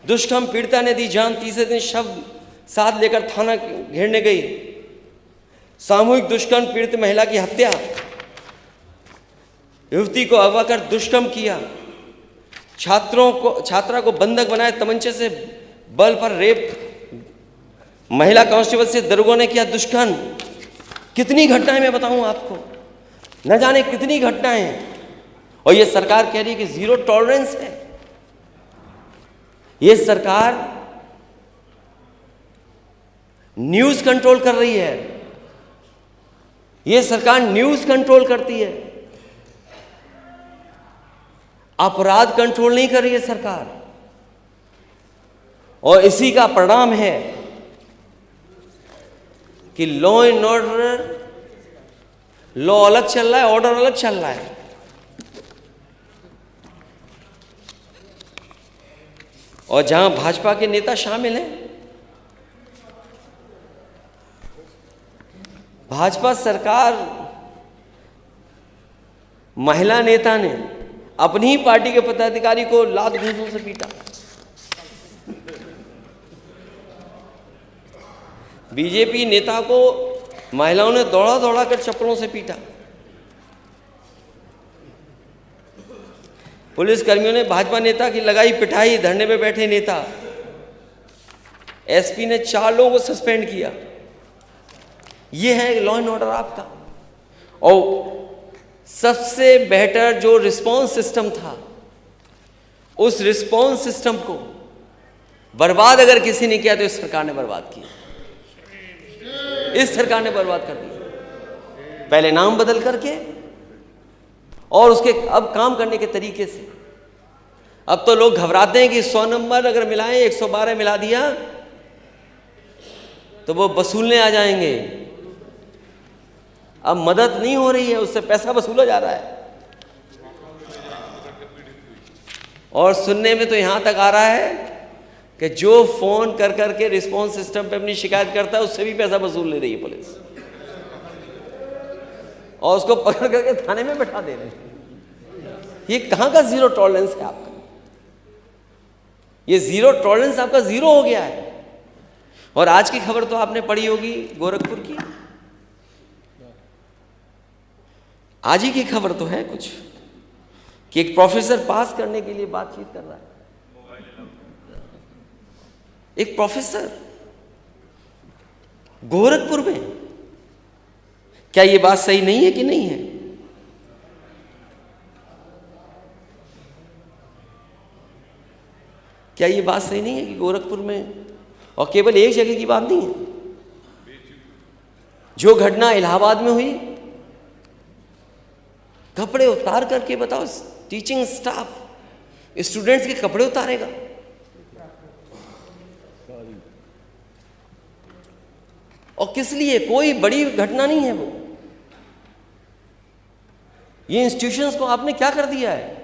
दुष्कर्म पीड़िता ने दी जान, तीसरे दिन शव साथ लेकर थाना घेरने गई। सामूहिक दुष्कर्म पीड़ित महिला की हत्या। युवती को अगवा कर दुष्कर्म किया। छात्रा को बंधक बनाए, तमंचे से बल पर रेप। महिला कांस्टेबल से दरोगा ने किया दुष्कर्म। कितनी घटनाएं मैं बताऊं आपको, न जाने कितनी घटनाएं हैं। और ये सरकार कह रही है कि जीरो टॉलरेंस है। ये सरकार न्यूज कंट्रोल कर रही है। ये सरकार न्यूज कंट्रोल करती है। अपराध कंट्रोल नहीं कर रही है सरकार, और इसी का परिणाम है कि लॉ एंड ऑर्डर, लॉ अलग चल रहा है, ऑर्डर अलग चल रहा है। और जहां भाजपा के नेता शामिल हैं, भाजपा सरकार, महिला नेता ने अपनी ही पार्टी के पदाधिकारी को लात घूंसों से पीटा। बीजेपी नेता को महिलाओं ने दौड़ा दौड़ा कर चप्पलों से पीटा। पुलिस कर्मियों ने भाजपा नेता की लगाई पिटाई। धरने में बैठे नेता, एसपी ने 4 लोगों को सस्पेंड किया। यह है लॉ एंड ऑर्डर आपका। और सबसे बेहतर जो रिस्पॉन्स सिस्टम था, उस रिस्पॉन्स सिस्टम को बर्बाद अगर किसी ने किया तो इस सरकार ने बर्बाद किया। इस सरकार ने बर्बाद कर दिया, पहले नाम बदल करके और उसके अब काम करने के तरीके से। अब तो लोग घबराते हैं कि 100 नंबर अगर मिलाएं, 112 मिला दिया तो वो वसूलने आ जाएंगे। अब मदद नहीं हो रही है, उससे पैसा वसूला जा रहा है। और सुनने में तो यहां तक आ रहा है कि जो फोन कर करके रिस्पॉन्स सिस्टम पे अपनी शिकायत करता है, उससे भी पैसा वसूल ले रही है पुलिस, और उसको पकड़ करके थाने में बैठा दे रहे हैं। ये कहां का जीरो टॉलरेंस है आपका? ये जीरो टॉलरेंस आपका जीरो हो गया है। और आज की खबर तो आपने पढ़ी होगी गोरखपुर की, आज ही की खबर तो है कुछ, कि एक प्रोफेसर पास करने के लिए बातचीत कर रहा है। एक प्रोफेसर गोरखपुर में। क्या ये बात सही नहीं है कि नहीं है? क्या ये बात सही नहीं है कि गोरखपुर में, और केवल एक जगह की बात नहीं है, जो घटना इलाहाबाद में हुई, कपड़े उतार करके बताओ, टीचिंग स्टाफ स्टूडेंट्स के कपड़े उतारेगा? और किस लिए? कोई बड़ी घटना नहीं है वो। ये इंस्टीट्यूशंस को आपने क्या कर दिया है?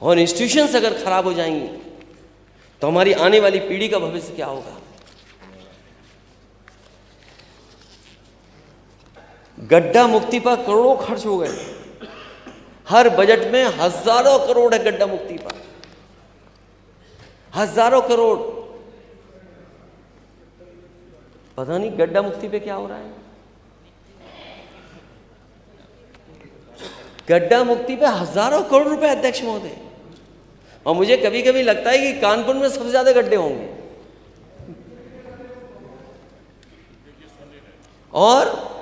और इंस्टीट्यूशंस अगर खराब हो जाएंगी तो हमारी आने वाली पीढ़ी का भविष्य क्या होगा? गड्ढा मुक्ति पर करोड़ों खर्च हो गए। हर बजट में हजारों करोड़ है गड्ढा मुक्ति पर, हजारों करोड़। पता नहीं गड्ढा मुक्ति पे क्या हो रहा है। गड्ढा मुक्ति पे हजारों करोड़ रुपए अध्यक्ष महोदय। और मुझे कभी कभी लगता है कि कानपुर में सबसे ज्यादा गड्ढे होंगे। और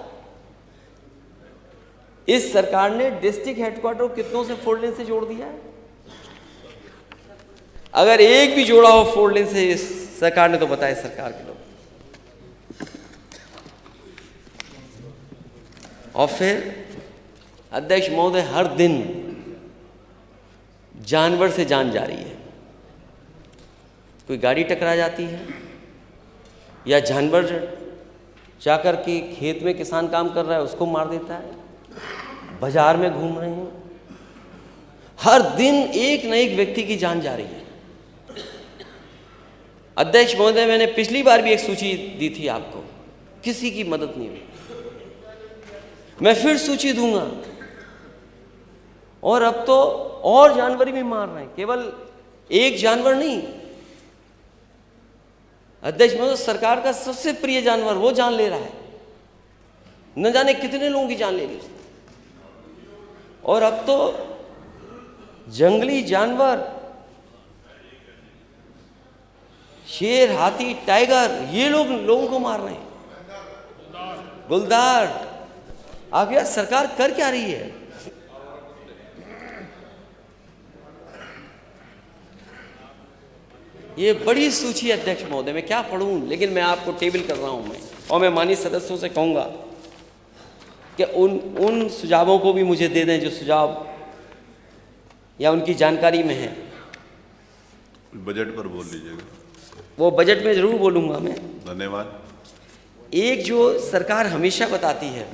इस सरकार ने डिस्ट्रिक्ट हेडक्वार्टर कितनों से 4 लेन से जोड़ दिया है? अगर एक भी जोड़ा हो 4 लेन से इस सरकार ने तो बताए सरकार के लोग। और फिर अध्यक्ष महोदय, हर दिन जानवर से जान जा रही है। कोई गाड़ी टकरा जाती है, या जानवर जाकर के खेत में किसान काम कर रहा है उसको मार देता है, बाजार में घूम रहे हैं। हर दिन एक न एक व्यक्ति की जान जा रही है। अध्यक्ष महोदय, मैंने पिछली बार भी एक सूची दी थी आपको, किसी की मदद नहीं हुई। मैं फिर सूची दूंगा। और अब तो और जानवर भी मार रहे हैं, केवल एक जानवर नहीं। अध्यक्ष महोदय, सरकार का सबसे प्रिय जानवर वो जान ले रहा है। न जाने कितने लोगों की जान ले ली उसने। और अब तो जंगली जानवर, शेर, हाथी, टाइगर, ये लोगों को मार रहे हैं। गुलदार। आगे सरकार कर क्या रही है? ये बड़ी सूची अध्यक्ष महोदय, मैं क्या पढ़ूं, लेकिन मैं आपको टेबल कर रहा हूं मैं, और मैं माननीय सदस्यों से कहूंगा कि उन सुझावों को भी मुझे दे दें जो सुझाव या उनकी जानकारी में है? बजट पर बोल लीजिएगा। वो बजट में ज़रूर बोलूँगा मैं। धन्यवाद। एक जो सरकार हमेशा बताती है,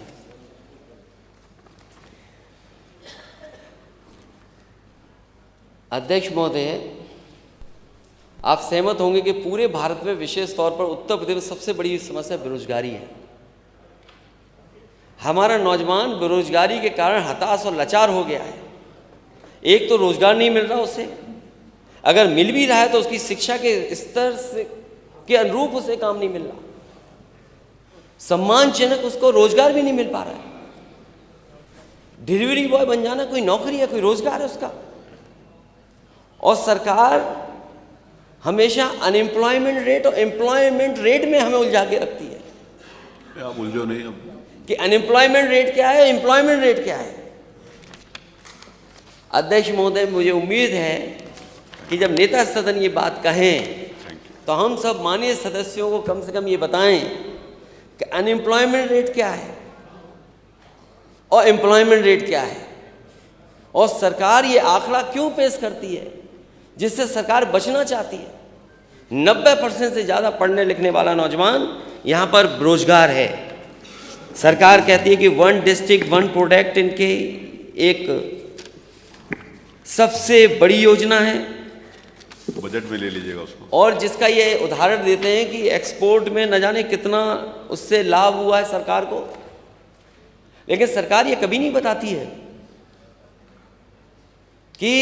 अध्यक्ष महोदय, आप सहमत होंगे कि पूरे भारत में विशेष तौर पर उत्तर प्रदेश में सबसे बड़ी समस्या बेरोजगारी है। हमारा नौजवान बेरोजगारी के कारण हताश और लाचार हो गया है। एक तो रोजगार नहीं मिल रहा उसे, अगर मिल भी रहा है तो उसकी शिक्षा के स्तर से के अनुरूप उसे काम नहीं मिल रहा, सम्मानजनक उसको रोजगार भी नहीं मिल पा रहा है। डिलीवरी बॉय बन जाना कोई नौकरी है, कोई रोजगार है उसका। और सरकार हमेशा अनएम्प्लॉयमेंट रेट और एम्प्लॉयमेंट रेट में हमें उलझा के रखती है। आप उलझो नहीं अब कि अनएम्प्लॉयमेंट रेट क्या है, एम्प्लॉयमेंट रेट क्या है। अध्यक्ष महोदय, मुझे उम्मीद है कि जब नेता सदन ये बात कहें तो हम सब माननीय सदस्यों को कम से कम ये बताएं कि अनएम्प्लॉयमेंट रेट क्या है और एम्प्लॉयमेंट रेट क्या है, और सरकार ये आंकड़ा क्यों पेश करती है जिससे सरकार बचना चाहती है। 90% से ज़्यादा पढ़ने लिखने वाला नौजवान यहाँ पर बेरोजगार है। सरकार कहती है कि 1 डिस्ट्रिक्ट 1 प्रोडक्ट इनके एक सबसे बड़ी योजना है, बजट में ले लीजिएगा उसको। और जिसका ये उदाहरण देते हैं कि एक्सपोर्ट में न जाने कितना उससे लाभ हुआ है सरकार को। लेकिन सरकार ये कभी नहीं बताती है कि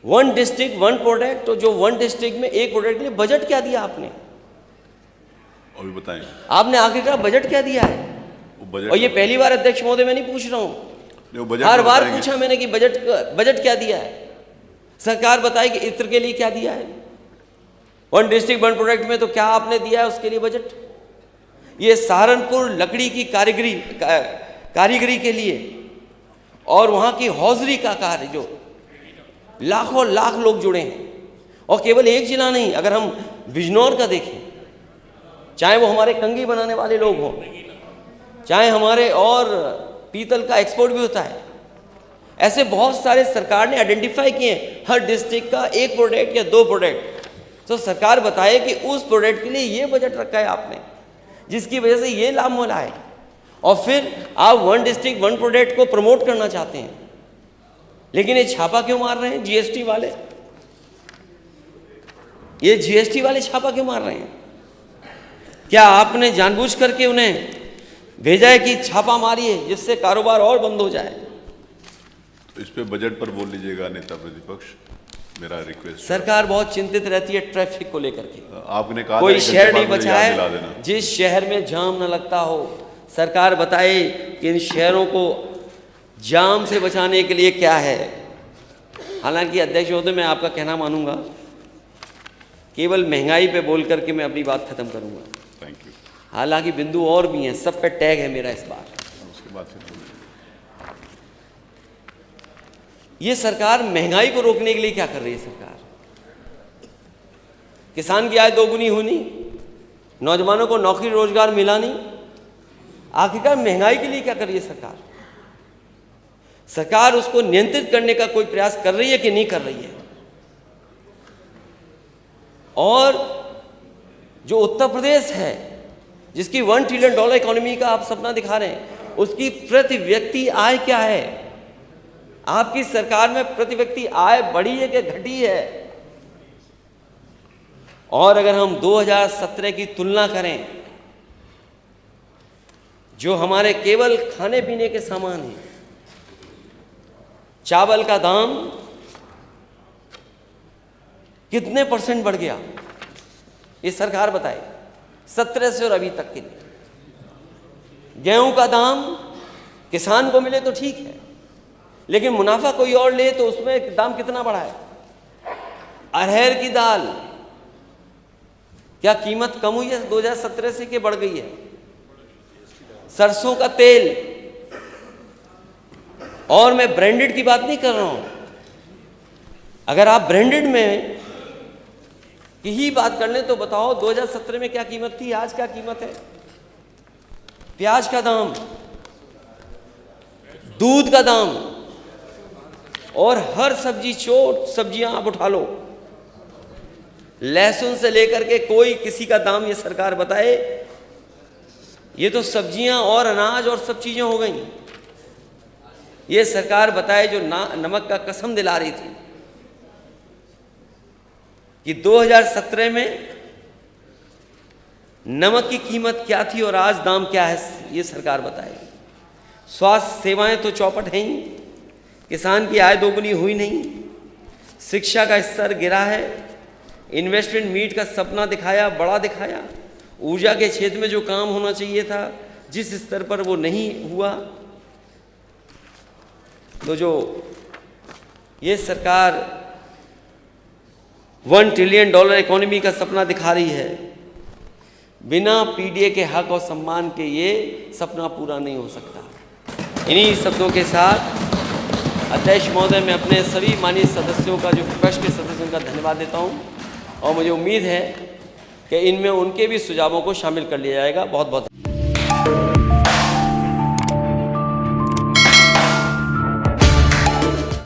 1 डिस्ट्रिक्ट 1 प्रोडक्ट, तो जो 1 डिस्ट्रिक्ट में एक प्रोडक्ट के लिए बजट क्या दिया आपने, अभी बताएं आपने आखिरकार बजट क्या दिया है। और ये पहली बार अध्यक्ष महोदय मैं नहीं पूछ रहा हूँ, हर बार पूछा मैंने कि बजट क्या दिया है। सरकार बताए कि इत्र के लिए क्या दिया है, 1 डिस्ट्रिक्ट 1 प्रोडक्ट में तो क्या आपने दिया है उसके लिए बजट। ये सहारनपुर लकड़ी की कारीगरी के लिए और वहाँ की हौजरी का कार्य, जो लाखों लाख लोग जुड़े हैं, और केवल एक जिला नहीं, अगर हम बिजनौर का देखें, चाहे वो हमारे कंघी बनाने वाले लोग हों, चाहे हमारे और पीतल का एक्सपोर्ट भी होता है, ऐसे बहुत सारे सरकार ने आइडेंटिफाई किए हैं। हर डिस्ट्रिक्ट का 1 प्रोडक्ट या 2 प्रोडक्ट, तो सरकार बताए कि उस प्रोडक्ट के लिए ये बजट रखा है आपने, जिसकी वजह से ये लाभ मिला है। और फिर आप 1 डिस्ट्रिक्ट 1 प्रोडक्ट को प्रमोट करना चाहते हैं, लेकिन ये छापा क्यों मार रहे हैं जीएसटी वाले? ये जीएसटी वाले छापा क्यों मार रहे हैं? क्या आपने जानबूझ करके उन्हें भेजा है कि छापा मारिए जिससे कारोबार और बंद हो जाए? तो इस पे बजट पर बोल लीजिएगा नेता प्रतिपक्ष, मेरा रिक्वेस्ट। सरकार बहुत चिंतित रहती है ट्रैफिक को लेकर के। आपने कहा कोई शहर नहीं बचा है जिस शहर में जाम न लगता हो। सरकार बताए कि इन शहरों को जाम से बचाने के लिए क्या है। हालांकि अध्यक्ष महोदय, मैं आपका कहना मानूंगा, केवल महंगाई पे बोल करके मैं अपनी बात खत्म करूंगा। Thank you. हालांकि बिंदु और भी हैं, सब पे टैग है मेरा इस बार। उसके बाद फिर ये सरकार महंगाई को रोकने के लिए क्या कर रही है? सरकार किसान की आय दोगुनी होनी, नौजवानों को नौकरी रोजगार मिला नहीं, आखिरकार महंगाई के लिए क्या कर रही है सरकार? सरकार उसको नियंत्रित करने का कोई प्रयास कर रही है कि नहीं कर रही है? और जो उत्तर प्रदेश है, जिसकी $1 ट्रिलियन इकोनॉमी का आप सपना दिखा रहे हैं, उसकी प्रति व्यक्ति आय क्या है? आपकी सरकार में प्रति व्यक्ति आय बढ़ी है कि घटी है? और अगर हम 2017 की तुलना करें, जो हमारे केवल खाने पीने के सामान हैं, चावल का दाम कितने % बढ़ गया, ये सरकार बताए 17 से और अभी तक के लिए। गेहूं का दाम किसान को मिले तो ठीक है, लेकिन मुनाफा कोई और ले तो उसमें दाम कितना बढ़ा है। अरहर की दाल, क्या कीमत कम हुई है 2017 से कि बढ़ गई है? सरसों का तेल, और मैं ब्रांडेड की बात नहीं कर रहा हूं, अगर आप ब्रांडेड में की ही बात कर लें तो बताओ 2017 में क्या कीमत थी, आज क्या कीमत है? प्याज का दाम, दूध का दाम, और हर सब्जी चोट सब्जियां आप उठा लो, लहसुन से लेकर के कोई किसी का दाम ये सरकार बताए, ये तो सब्जियां और अनाज और सब चीजें हो गई। ये सरकार बताए जो नमक का कसम दिला रही थी कि 2017 में नमक की कीमत क्या थी और आज दाम क्या है, ये सरकार बताएगी। स्वास्थ्य सेवाएं तो चौपट हैं ही, किसान की आय दोगुनी हुई नहीं, शिक्षा का स्तर गिरा है, इन्वेस्टमेंट मीट का सपना दिखाया, बड़ा दिखाया, ऊर्जा के क्षेत्र में जो काम होना चाहिए था जिस स्तर पर वो नहीं हुआ। तो जो ये सरकार $1 ट्रिलियन इकोनॉमी का सपना दिखा रही है, बिना पीडीए के हक और सम्मान के ये सपना पूरा नहीं हो सकता। इन्हीं शब्दों के साथ अध्यक्ष महोदय, मैं अपने सभी माननीय सदस्यों का, जो विपक्ष के सदस्यों का धन्यवाद देता हूँ और मुझे उम्मीद है कि इनमें उनके भी सुझावों को शामिल कर लिया जाएगा। बहुत बहुत